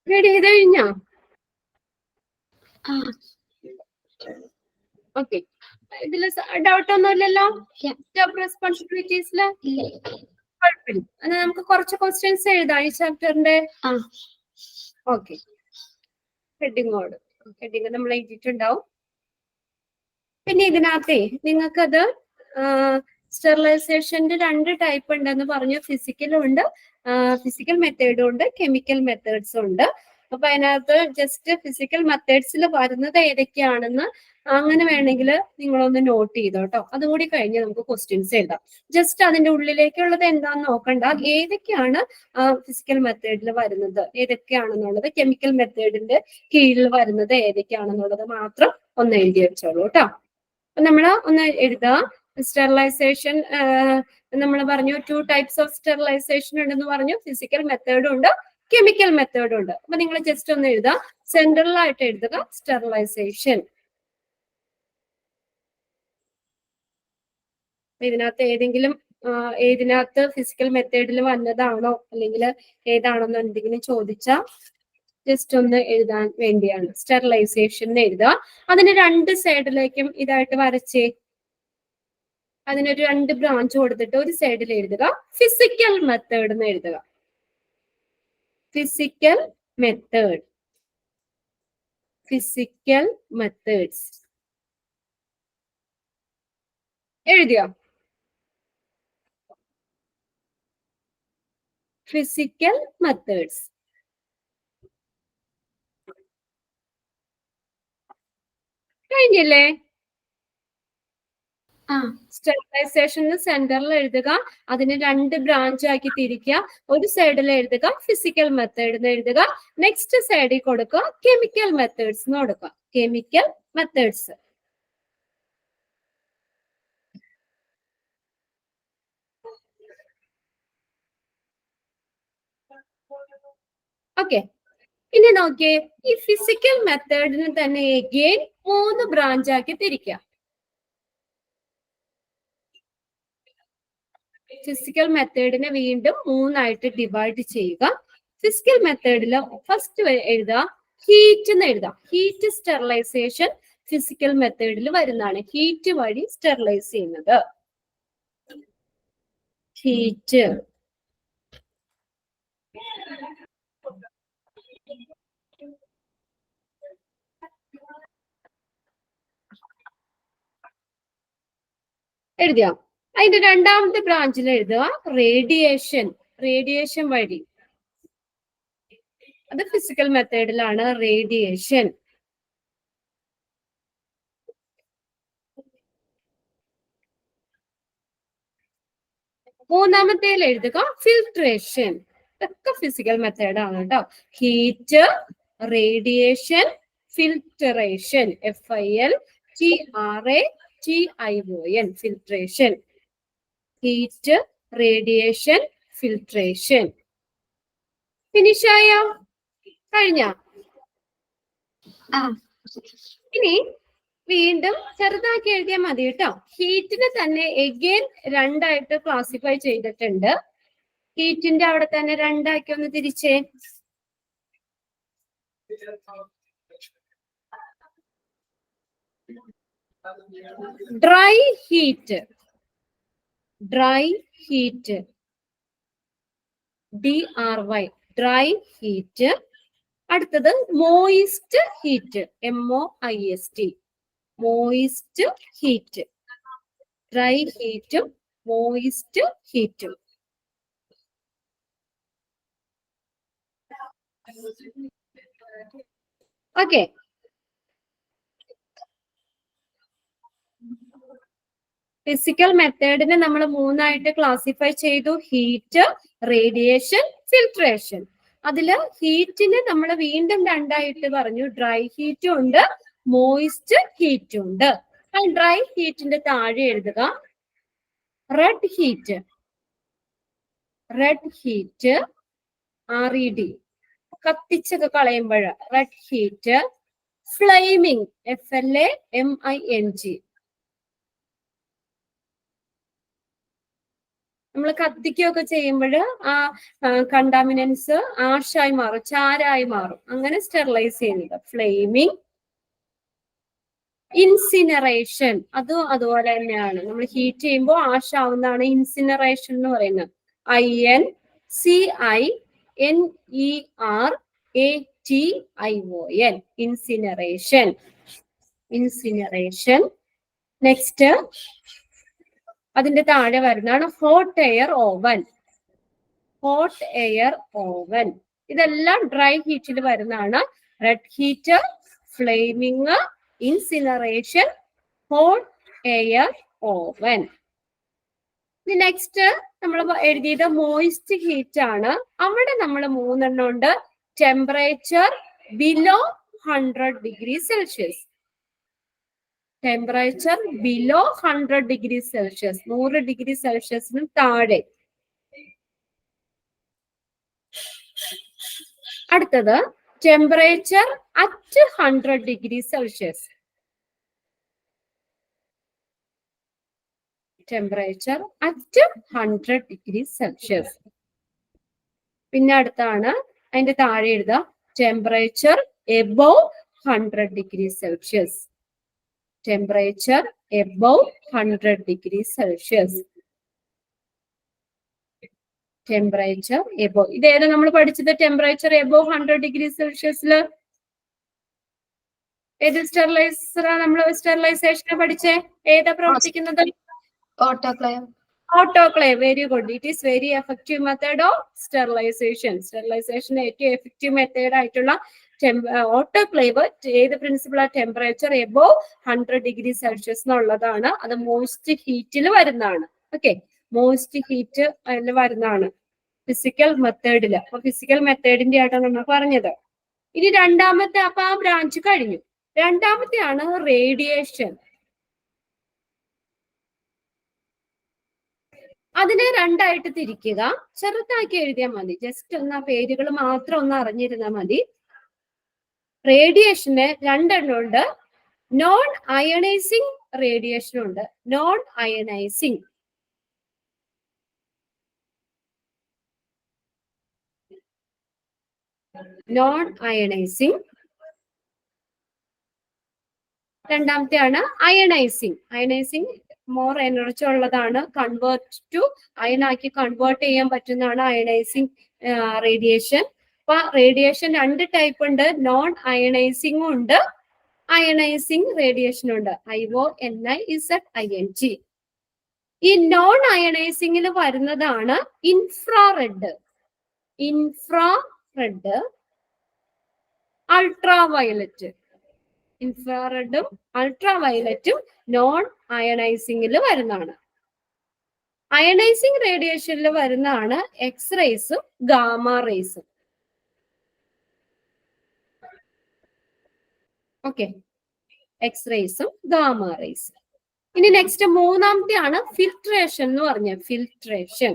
റെഡി ചെയ്ത് കഴിഞ്ഞോ? ഓക്കെ, ഇതില് ഡൗട്ട് ഒന്നുമില്ലല്ലോ? ജോബ് റെസ്പോൺസിബിലിറ്റീസില് കുഴപ്പമില്ല. എന്നാൽ നമുക്ക് കുറച്ച് ക്വസ്റ്റ്യൻസ് എഴുതാം ഈ ചാപ്റ്ററിന്റെ. ഓക്കെ, ഹെഡിങ്ങോട് ഹെഡിങ് നമ്മൾ എഴുതിയിട്ടുണ്ടാവും. പിന്നെ ഇതിനകത്തെ നിങ്ങൾക്കത് സ്റ്റെറിലൈസേഷന്റെ 2 ടൈപ്പ് ഉണ്ടെന്ന് പറഞ്ഞു. ഫിസിക്കലും ഉണ്ട്, ഫിസിക്കൽ മെത്തേഡും ഉണ്ട്, കെമിക്കൽ മെത്തേഡ്സും ഉണ്ട്. അപ്പൊ അതിനകത്ത് ജസ്റ്റ് ഫിസിക്കൽ മെത്തേഡ്സിൽ വരുന്നത് ഏതൊക്കെയാണെന്ന് അങ്ങനെ വേണമെങ്കിൽ നിങ്ങളൊന്ന് നോട്ട് ചെയ്തോ കേട്ടോ. അതും കൂടി കഴിഞ്ഞ് നമുക്ക് ക്വസ്റ്റ്യൻസ് എഴുതാം. ജസ്റ്റ് അതിന്റെ ഉള്ളിലേക്കുള്ളത് എന്താന്ന് നോക്കണ്ട, ഏതൊക്കെയാണ് ഫിസിക്കൽ മെത്തേഡിൽ വരുന്നത് ഏതൊക്കെയാണെന്നുള്ളത്, കെമിക്കൽ മെത്തേഡിന്റെ കീഴിൽ വരുന്നത് ഏതൊക്കെയാണെന്നുള്ളത് മാത്രം ഒന്ന് എഴുതി വെച്ചോളൂ കേട്ടോ. അപ്പൊ നമ്മൾ ഒന്ന് എഴുതാം. സ്റ്റെറിലൈസേഷൻ നമ്മൾ പറഞ്ഞു 2 ടൈപ്സ് ഓഫ് സ്റ്റെറിലൈസേഷൻ ഉണ്ടെന്ന് പറഞ്ഞു. ഫിസിക്കൽ മെത്തേഡും ഉണ്ട്, കെമിക്കൽ മെത്തേഡും ഉണ്ട്. അപ്പൊ നിങ്ങൾ ജസ്റ്റ് ഒന്ന് എഴുതാം. സെൻട്രലായിട്ട് എഴുതുക സ്റ്റെറിലൈസേഷൻ. ഇതിനകത്ത് ഏതിനകത്ത് ഫിസിക്കൽ മെത്തേഡിൽ വന്നതാണോ അല്ലെങ്കിൽ ഏതാണെന്നോ എന്തെങ്കിലും ചോദിച്ചാൽ ജസ്റ്റ് ഒന്ന് എഴുതാൻ വേണ്ടിയാണ്. സ്റ്റെറിലൈസേഷൻ എഴുതുക. അതിന് 2 സൈഡിലേക്കും ഇതായിട്ട് വരച്ചേ. അതിനൊരു 2 ബ്രാഞ്ച് കൊടുത്തിട്ട് ഒരു സൈഡിൽ എഴുതുക ഫിസിക്കൽ മെത്തേഡ് എന്ന് എഴുതുക. ഫിസിക്കൽ മെത്തേഡ്, ഫിസിക്കൽ മെത്തേഡ്സ് എഴുതിയോ? Physical methods. കഴിഞ്ഞില്ലേ? സ്റ്റെറിലൈസേഷന് സെന്ററിൽ എഴുതുക, അതിന് 2 ബ്രാഞ്ച് ആക്കി തിരിക്കുക. ഒരു സൈഡിൽ എഴുതുക ഫിസിക്കൽ മെത്തേഡ് എന്ന് എഴുതുക. നെക്സ്റ്റ് സൈഡിൽ കൊടുക്കുക കെമിക്കൽ മെത്തേഡ്സ് എന്ന് കൊടുക്കുക. Chemical methods. ഓക്കെ, ഇനി നോക്കിയേ, ഈ ഫിസിക്കൽ മെത്തേഡിന് തന്നെ എഗെയിൻ 3 ബ്രാഞ്ച് ആക്കി തിരിക്കുക. ഫിസിക്കൽ മെത്തേഡിനെ വീണ്ടും 3 ആയിട്ട് ഡിവൈഡ് ചെയ്യുക. ഫിസിക്കൽ മെത്തേഡിൽ ഫസ്റ്റ് എഴുതുക ഹീറ്റ് എന്ന് എഴുതാം. ഹീറ്റ് സ്റ്റെറിലൈസേഷൻ ഫിസിക്കൽ മെത്തേഡിൽ വരുന്നതാണ്. ഹീറ്റ് വഴി സ്റ്റെറിലൈസ് ചെയ്യുന്നത്. ഹീറ്റ്. എഴുതിയോ? അതിന്റെ 2ാമത്തെ ബ്രാഞ്ചിൽ എഴുതുക റേഡിയേഷൻ. റേഡിയേഷൻ വഴി, അത് ഫിസിക്കൽ മെത്തേഡിലാണ് റേഡിയേഷൻ. മൂന്നാമത്തേൽ എഴുതുക ഫിൽട്രേഷൻ. ഇതൊക്കെ ഫിസിക്കൽ മെത്തേഡാണ് കേട്ടോ. Heat, radiation, filtration. FILTRATION filtration. Heat, radiation, filtration. Finish ആയോ? കഴിഞ്ഞ? ഇനി വീണ്ടും ചെറുതാക്കി എഴുതിയാൽ മതി കേട്ടോ. ഹീറ്റിനെ തന്നെ എഗെയിൻ 2 ആയിട്ട് ക്ലാസിഫൈ ചെയ്തിട്ടുണ്ട്. ഹീറ്റിന്റെ അവിടെ തന്നെ 2 ആക്കി ഒന്ന് തിരിച്ചേ. Dry heat, dry heat, DRY, dry heat. അടുത്തത് moist heat, MOIST, moist heat. Dry ഹീറ്റും മോയിസ്റ്റ് ഹീറ്റും. ഓക്കെ, ഫിസിക്കൽ മെത്തേഡിനെ നമ്മൾ 3 ആയിട്ട് ക്ലാസിഫൈ ചെയ്തു. Heat, radiation, filtration. അതില് ഹീറ്റിന് നമ്മൾ വീണ്ടും രണ്ടായിട്ട് പറഞ്ഞു. ഡ്രൈ ഹീറ്റും ഉണ്ട്, മോയിസ്റ്റ് ഹീറ്റും ഉണ്ട്. ഡ്രൈ ഹീറ്റിന്റെ താഴെ എഴുതുക red heat. Red heat RED, കത്തിച്ചൊക്കെ കളയുമ്പോൾ റെഡ് ഹീറ്റ്. ഫ്ലെയിമിംഗ് FLAMING, നമ്മൾ കത്തിക്കുകയൊക്കെ ചെയ്യുമ്പോൾ ആ കണ്ടാമിനൻസ് ആഷായി മാറും, ചാരായി മാറും. അങ്ങനെ സ്റ്റെറിലൈസ് ചെയ്യുന്നത് ഫ്ലെയിമിംഗ്. ഇൻസിനറേഷൻ, അതും അതുപോലെ തന്നെയാണ്. നമ്മൾ ഹീറ്റ് ചെയ്യുമ്പോൾ ആഷാവുന്നതാണ് ഇൻസിനറേഷൻ എന്ന് പറയുന്നത്. INCINERATION, incineration. ഇൻസിനറേഷൻ. നെക്സ്റ്റ് അതിന്റെ താഴെ വരുന്നതാണ് hot air oven. Hot air oven ഇതെല്ലാം ഡ്രൈ ഹീറ്റിൽ വരുന്നതാണ്. Red heat, flaming, incineration, hot air oven. Next നമ്മൾ എഴുതിയത് മോയിസ്റ്റ് ഹീറ്റ് ആണ്. അവിടെ നമ്മൾ 3 എണ്ണം ഉണ്ട്. Temperature below 100 degree celsius. Temperature below 100 degree celsius, 100 degree സെൽഷ്യസിന് താഴെ. അടുത്തത് temperature at 100 degree celsius. Temperature at 100 degree celsius. പിന്നെ അടുത്താണ് അതിന്റെ താഴെ എഴുതുക temperature above 100 degree celsius. Temperature above 100 degree celsius. Temperature above, ഇതേതാ നമ്മൾ പഠിച്ചത്? ടെമ്പറേച്ചർ എബോവ് 100 ഡിഗ്രി സെൽഷ്യസില് ഏത് സ്റ്റെറിലൈസറാ നമ്മൾ സ്റ്റെറിലൈസേഷന് പഠിച്ചേ? ഏതാ പ്രവർത്തിക്കുന്നത്? Autoclave. Autoclave, very good. It is very effective method of sterilization. Sterilization ഏറ്റവും effective method ആയിട്ടുള്ള ഓട്ടോക്ലേവ് ഏത് പ്രിൻസിപ്പിൾ ആ? ടെമ്പറേച്ചർ എബോവ് 100 ഡിഗ്രി സെൽഷ്യസ് എന്നുള്ളതാണ്. അത് മോയിസ്റ്റ് ഹീറ്റിൽ വരുന്നതാണ്. ഓക്കെ, മോയിസ്റ്റ് ഹീറ്റ് അതിൽ വരുന്നതാണ് ഫിസിക്കൽ മെത്തേഡില്. അപ്പൊ ഫിസിക്കൽ മെത്തേഡിന്റെ ആയിട്ടാണ് നമ്മൾ പറഞ്ഞത്. ഇനി രണ്ടാമത്തെ, അപ്പൊ ആ ബ്രാഞ്ച് കഴിഞ്ഞു. രണ്ടാമത്തെ ആണ് റേഡിയേഷൻ. അതിനെ രണ്ടായിട്ട് തിരിക്കുക. ചെറുതാക്കി എഴുതിയാൽ മതി, ജസ്റ്റ് ഒന്ന് ആ പേരുകൾ മാത്രം ഒന്ന് അറിഞ്ഞിരുന്നാൽ മതി. റേഡിയേഷന് 2 എണ്ണം ഉണ്ട്. നോൺ അയണൈസിങ് റേഡിയേഷൻ ഉണ്ട്, നോൺ അയണൈസിങ്. Non ionizing. രണ്ടാമത്തെയാണ് അയണൈസിങ്. അയണൈസിങ് മോർ എനർജി ഉള്ളതാണ്, കൺവേർട്ട് ടു അയണാക്കി കൺവേർട്ട് ചെയ്യാൻ പറ്റുന്നതാണ് അയണൈസിങ് റേഡിയേഷൻ. അപ്പൊ റേഡിയേഷൻ 2 ടൈപ്പ് ഉണ്ട്. നോൺ അയണൈസിംഗും ഉണ്ട്, അയണൈസിങ് റേഡിയേഷൻ ഉണ്ട്. IONIZING. ഈ നോൺ അയണൈസിംഗിൽ വരുന്നതാണ് ഇൻഫ്രാറെഡ്. Infrared, ultraviolet. ഇൻഫ്രാറെഡും അൾട്രാവയലറ്റും നോൺ അയണൈസിംഗിൽ വരുന്നതാണ്. അയണൈസിംഗ് റേഡിയേഷനിൽ വരുന്നതാണ് എക്സ്റേസും ഗാമ റേസും. ഓക്കെ, എക്സ്റേസും ഗാമ റേസും. ഇനി നെക്സ്റ്റ് മൂന്നാമത്തെ ആണ് ഫിൽട്രേഷൻ എന്ന് പറഞ്ഞ ഫിൽട്രേഷൻ.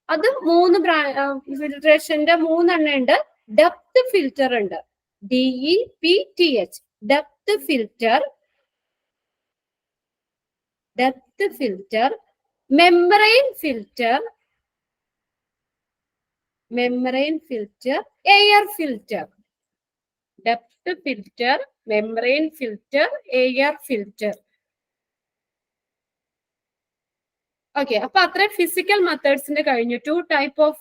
അത് 3 ഫിൽട്രേഷന്റെ 3 എണ്ണം ഉണ്ട്. ഡെപ്ത് ഫിൽറ്റർ ഉണ്ട്, DEPTH, depth filter. Depth filter, membrane filter, membrane filter, air filter. Depth filter, membrane filter, air filter. Okay, അപ്പൊ അത്രയും ഫിസിക്കൽ മെത്തേഡ്സിന്റെ കഴിഞ്ഞു. 2 ടൈപ്പ് ഓഫ്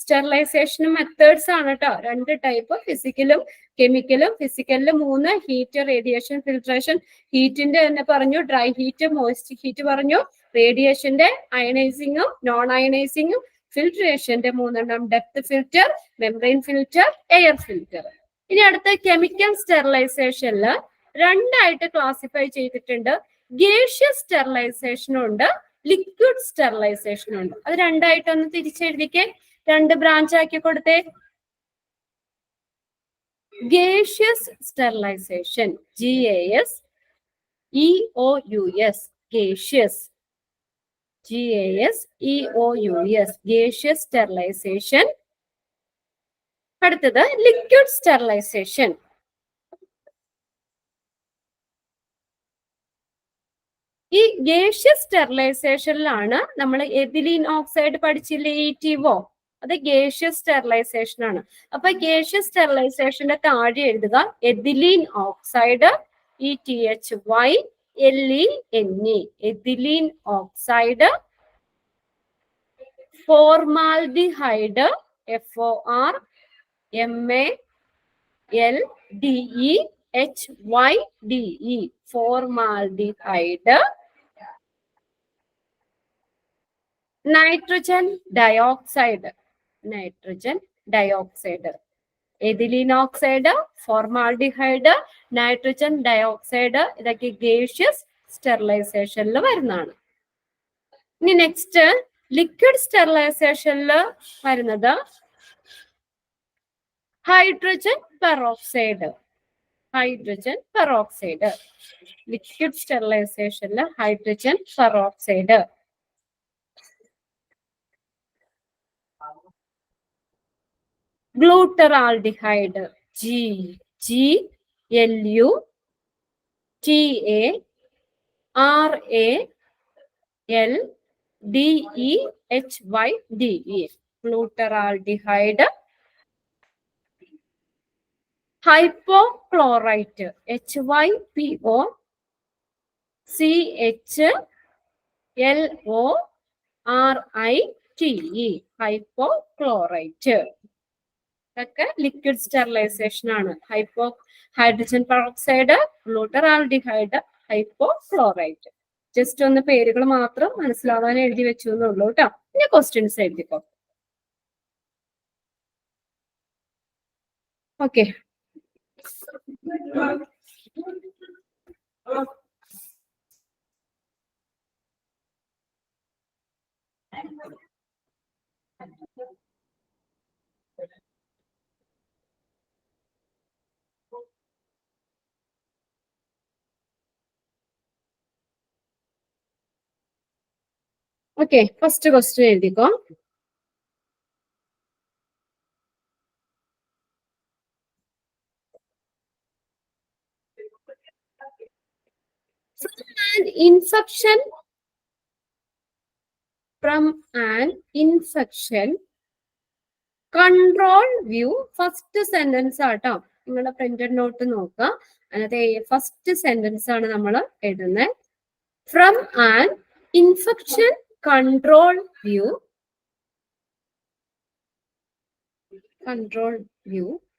സ്റ്റെറിലൈസേഷൻ മെത്തേഡ്സ് ആണ് കേട്ടോ. 2 ടൈപ്പ്, ഫിസിക്കലും കെമിക്കലും. ഫിസിക്കലില് 3, ഹീറ്റ്, റേഡിയേഷൻ, ഫിൽട്രേഷൻ. ഹീറ്റിന്റെ തന്നെ പറഞ്ഞു, ഡ്രൈ ഹീറ്റ്, മോയിസ്റ്റ് ഹീറ്റ് പറഞ്ഞു. റേഡിയേഷന്റെ അയണൈസിങ്ങും നോൺ അയണൈസിങ്ങും. ഫിൽട്രേഷന്റെ 3 എണ്ണം, depth filter, membrane filter, air filter. ഇനി അടുത്ത കെമിക്കൽ സ്റ്റെറിലൈസേഷനിൽ 2 ആയിട്ട് ക്ലാസിഫൈ ചെയ്തിട്ടുണ്ട്. ഗേഷ്യസ് സ്റ്റെറിലൈസേഷനും ഉണ്ട്, ലിക്വിഡ് സ്റ്റെറിലൈസേഷനും ഉണ്ട്. അത് 2 ആയിട്ടൊന്ന് തിരിച്ചെഴുതിക്കേ, 2 ബ്രാഞ്ച് ആക്കി കൊടുത്തേ. gaseous sterilization, GASEOUS, gaseous, GASEOUS, gaseous sterilization. അടുത്തത് liquid sterilization. ഈ ഗേഷ്യസ് സ്റ്റെറിലൈസേഷനിലാണ് നമ്മൾ എഥിലീൻ ഓക്സൈഡ് പഠിച്ചില്ലേ, ETO, അത് ഗേഷ്യസ് സ്റ്റെറിലൈസേഷൻ ആണ്. അപ്പൊ ഗേഷ്യസ് സ്റ്റെറിലൈസേഷന്റെ താഴെ എഴുതുക ethylene oxide, ETHYLENE, ethylene oxide, formaldehyde, FORMALDEHYDE, formaldehyde, nitrogen dioxide, ethylene oxide, formaldehyde, nitrogen dioxide, ഇതൊക്കെ ഗേഷ്യസ് സ്റ്റെറിലൈസേഷനിൽ വരുന്നതാണ്. ഇനി നെക്സ്റ്റ് ലിക്വിഡ് സ്റ്റെറിലൈസേഷനിൽ വരുന്നത് hydrogen peroxide, liquid സ്റ്റെറിലൈസേഷനിൽ hydrogen peroxide. ഗ്ലൂട്ടറാൾഡിഹൈഡ്, GLUTARALDEHYDE, ഗ്ലൂട്ടറാൾഡിഹൈഡ്. Hypochlorite, HYPOCHLORITE, hypochlorite. ഇതൊക്കെ ലിക്വിഡ് സ്റ്റെറിലൈസേഷൻ ആണ്. Hydrogen peroxide, ഗ്ലൂട്ടറാൾഡിഹൈഡ്, hypochlorite. ജസ്റ്റ് ഒന്ന് പേരുകൾ മാത്രം മനസ്സിലാവാൻ എഴുതി വെച്ചു എന്നുള്ളൂ കേട്ടോ. ഇനി ക്വസ്റ്റ്യൻസ് എഴുതിക്കോ. ഓക്കെ, ഫസ്റ്റ് ക്വസ്റ്റ്യൻ എഴുതിക്കോ. From an infection control view, first sentence ആട്ടോ. നിങ്ങളുടെ പ്രിന്റഡ് നോട്ട് നോക്കുക, അതിനകത്ത് ഫസ്റ്റ് സെന്റൻസ് ആണ് നമ്മൾ എഴുതുന്നത്. From an infection control view,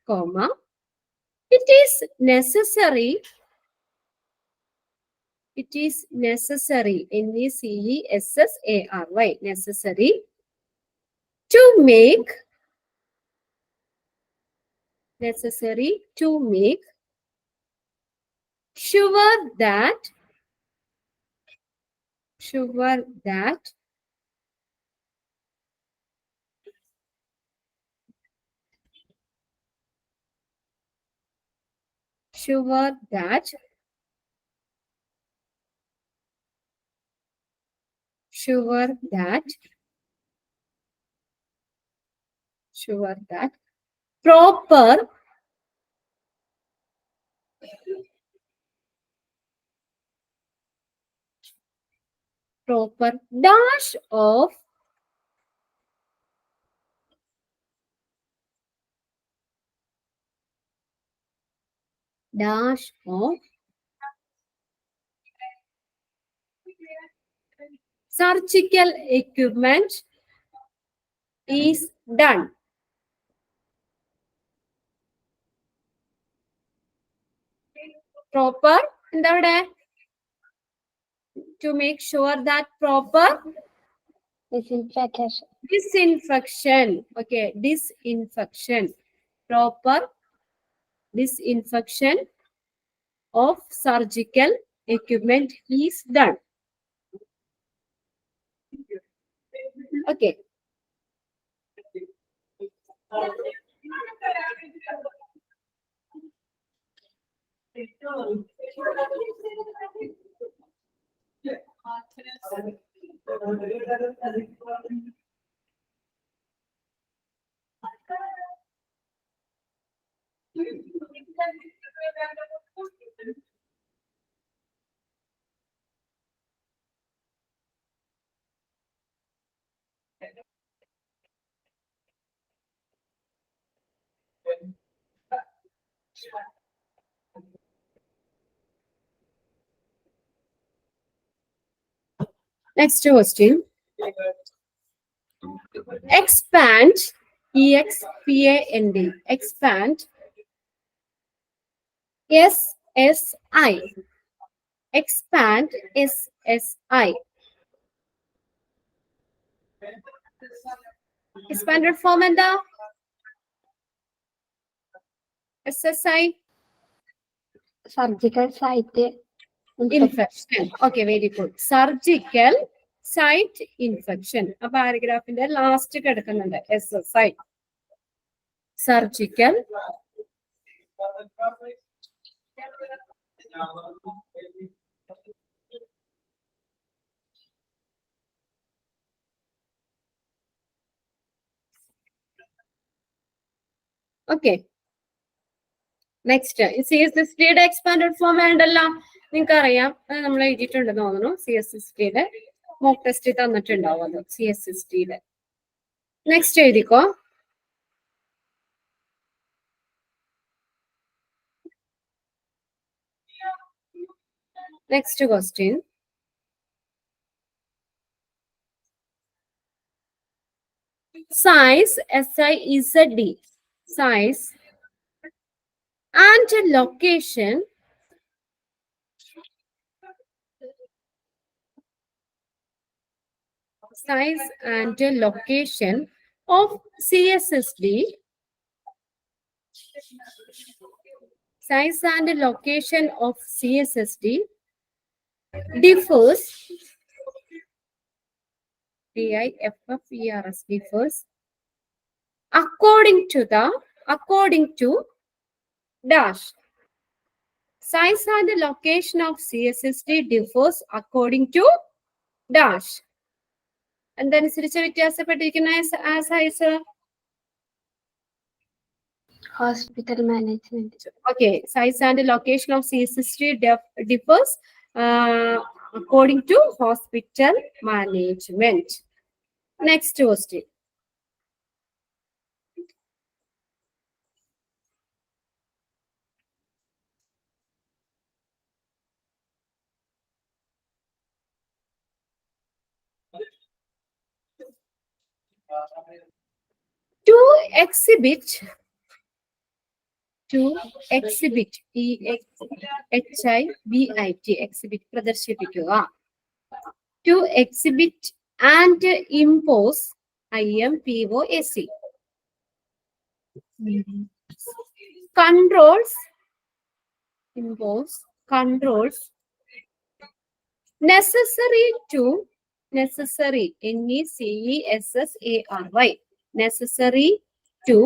comma, it is necessary, necessary, necessary to make sure that proper dash of surgical equipment is done. Proper എന്താ ഇവിടെ? To make sure that proper disinfection. Okay, disinfection. Proper disinfection of surgical equipment is done. Okay. Next question. Expand, EXPAND, expand, SSI, expand, SSI. Expanded form എന്താ? SSI, Surgical site infection. Okay, very good. Surgical site infection. ആ പാരഗ്രാഫിന്റെ last കിടക്കുന്നുണ്ട് SSI. Surgical okay. Next, CSSD expanded form വേണ്ടല്ല. നിങ്ങൾക്ക് അറിയാം, നമ്മൾ എഴുതിയിട്ടുണ്ടെന്ന് തോന്നുന്നു. CSSD mock test തന്നിട്ടുണ്ടാവും അത്. CSSD next എഴുതിക്കോ. Next question. Size, SIZD, size and location of CSSD, size and location of CSSD differs, DIFFERS, differs according to dash. Size and location of CSSD differs according to dash. എന്തനുസരിച്ച് വ്യത്യാസപ്പെട്ടിരിക്കുന്ന size? hospital management. Okay, size and location of CSSD differs according to hospital management. Next question. To exhibit, EXHIBIT, exhibit, പ്രദർശിപ്പിക്കുക. To exhibit and impose, IMPOSE. Controls, impose, controls necessary to, necessary, NECESSARY, necessary to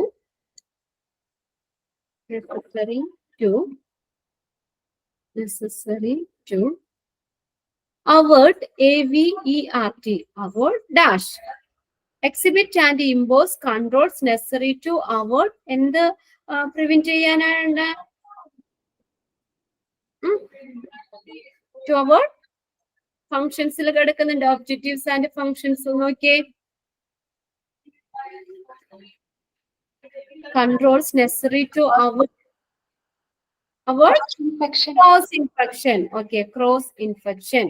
avert, AVERT, avert dash. Exhibit and impose controls necessary to avert എന്ത് prevent ചെയ്യാനാണ്? To avert ഫങ്ഷൻസിൽ കിടക്കുന്നുണ്ട്. Objectives and functions നോക്കിയേ. Controls necessary to avert Infection. cross infection. Okay, cross infection.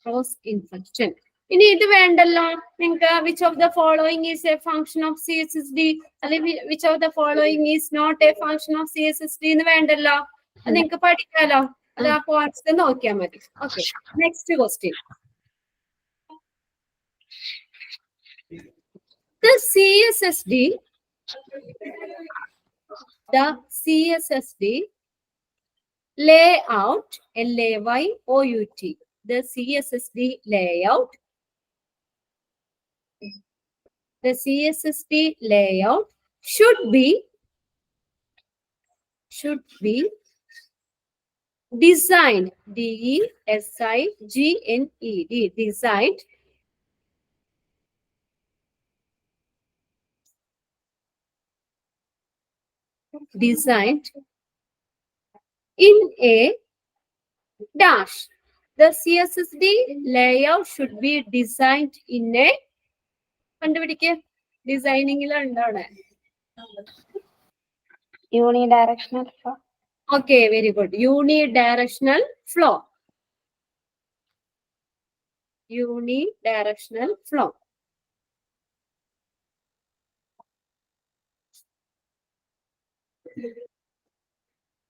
Cross infection. ഇനി ഇത് വേണ്ടല്ലോ നിങ്ങൾക്ക്. Which of the following is a function of CSSD, അല്ലെങ്കിൽ which of the following is not a function of CSSD എന്ന് വേണ്ടല്ലോ. അത് നിങ്ങൾക്ക് പഠിക്കാലോ. അത് ആ പോയിന്റ്സ് നോക്കിയാൽ മതി. Okay, next question. The CSSD layout, LAYOUT, the CSSD layout, should be should be designed, DESIGNED, designed in a dash. The CSSD layout should be designed in a കണ്ടുപിടിക്കുക ഡിസൈനിങ്ങിലുണ്ടാണ്. unidirectional flow. Okay, very good. Unidirectional flow. Unidirectional flow.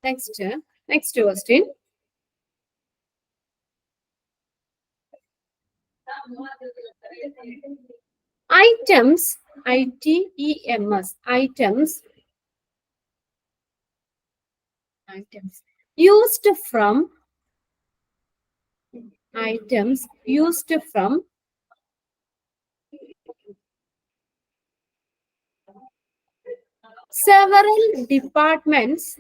Next question. Items, ITEMS, items used from several departments,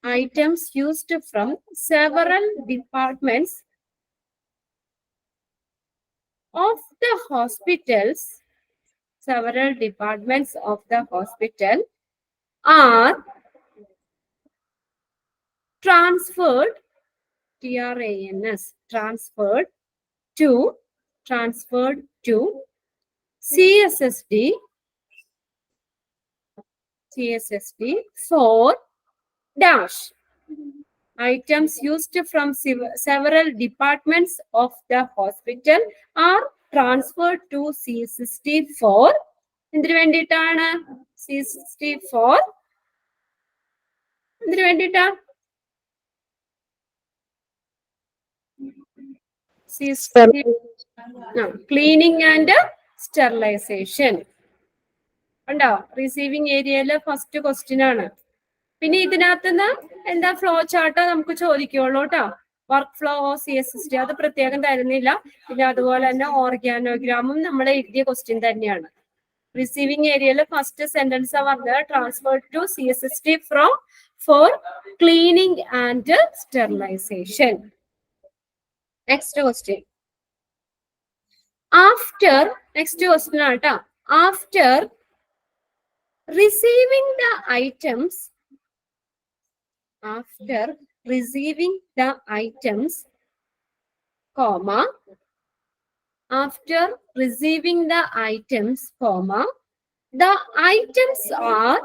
items used from several departments of the hospitals, several departments of the hospital are transferred, TRANS, transferred to CSSD for dash. Items used from several departments of the hospital are transferred to CSSD for എന്തിനു വേണ്ടിയിട്ടാണ്? CSSD for എന്തിനു വേണ്ടിയിട്ടാ? Cleaning and sterilization. ഉണ്ടോ? Receiving ഏരിയയിലെ first question ആണ്. പിന്നെ ഇതിനകത്തുനിന്ന് എന്താ ഫ്ലോ ചാർട്ട് നമുക്ക് ചോദിക്കുള്ളൂ കേട്ടോ. വർക്ക് ഫ്ലോ CSSD അത് പ്രത്യേകം തരുന്നില്ല. പിന്നെ അതുപോലെ തന്നെ ഓർഗാനോഗ്രാമും നമ്മൾ എഴുതിയ ക്വസ്റ്റ്യൻ തന്നെയാണ്. റിസീവിംഗ് ഏരിയയിൽ ഫസ്റ്റ് സെന്റൻസ് പറഞ്ഞത് transfer to CSSD for cleaning and sterilization. Next question. Next question ആണ് കേട്ടോ. After receiving the items, comma, the items are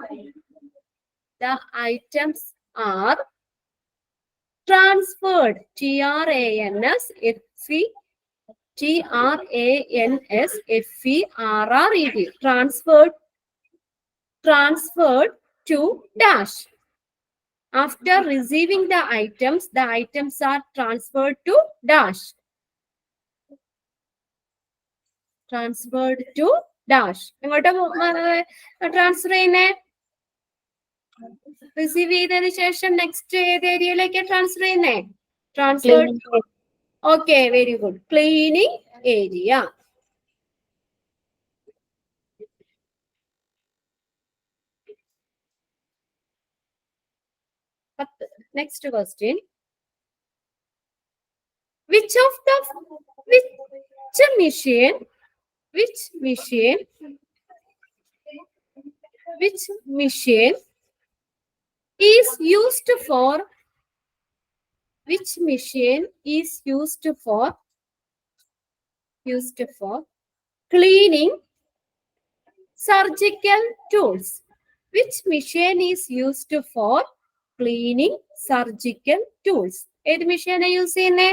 transferred, transferred to dash. After receiving the items are transferred to dash. Transferred to dash. എങ്ങോട്ടാ transfer ചെയ്യുന്നേ? Receive ചെയ്തതിനു ശേഷം next ഏത് ഏരിയയിലേക്ക് transfer ചെയ്യുന്നേ? Transfer. Okay, very good. Cleaning area. Next question. Which machine is used for cleaning surgical tools? Which machine is used for cleaning surgical tools? ഏത് മെഷീനാ use ചെയ്യുന്നേ?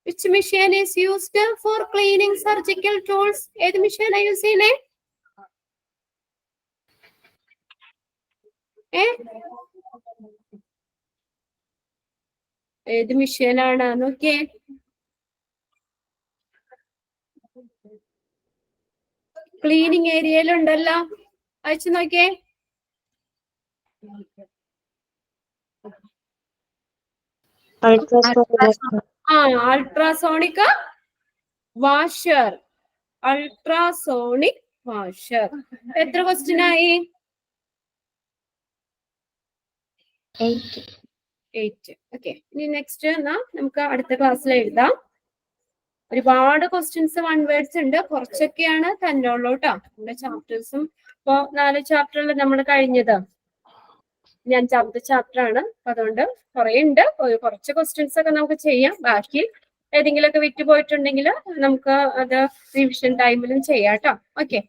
Which machine is used for cleaning surgical tools? ഏത് മെഷീനാ use ചെയ്യുന്നേ? ഏത് മെഷീനാണ് നോക്കിയേ? Cleaning ഏരിയയിലുണ്ടല്ലോ, അയച്ചു നോക്കിയേ. Ultrasonic washer. Ultrasonic washer. എത്ര ക്വസ്റ്റ്യൻ ആയി? 8. ഓക്കെ, ഇനി നെക്സ്റ്റ് എന്നാ നമുക്ക് അടുത്ത ക്ലാസ്സിൽ എഴുതാം. ഒരുപാട് ക്വസ്റ്റ്യൻസ് 1 വേർഡ്സ് ഉണ്ട്, കുറച്ചൊക്കെയാണ് തന്നോളൂ കേട്ടോ. നമ്മുടെ ചാപ്റ്റേഴ്സും ഇപ്പൊ 4 ചാപ്റ്ററിൽ നമ്മൾ കഴിഞ്ഞത്. ഇനി 5ാമത്തെ ചാപ്റ്റർ ആണ്, അതുകൊണ്ട് കുറെ ഉണ്ട്. കുറച്ച് ക്വസ്റ്റ്യൻസ് ഒക്കെ നമുക്ക് ചെയ്യാം. ബാക്കി ഏതെങ്കിലുമൊക്കെ വിട്ടുപോയിട്ടുണ്ടെങ്കിൽ നമുക്ക് അത് റിവിഷൻ ടൈമിലും ചെയ്യാം കേട്ടോ. ഓക്കെ,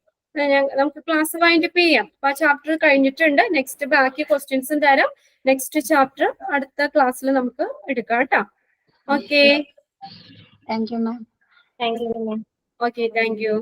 നമുക്ക് ക്ലാസ് വൈൻഡപ്പ് ചെയ്യാം. അപ്പൊ ആ ചാപ്റ്റർ കഴിഞ്ഞിട്ടുണ്ട്. നെക്സ്റ്റ് ബാക്കി ക്വസ്റ്റ്യൻസും തരാം. നെക്സ്റ്റ് ചാപ്റ്റർ അടുത്ത ക്ലാസ്സിൽ നമുക്ക് എടുക്കാം കേട്ടോ. Okay, Thank you, ma'am. Thank you, ma'am. Okay, thank you.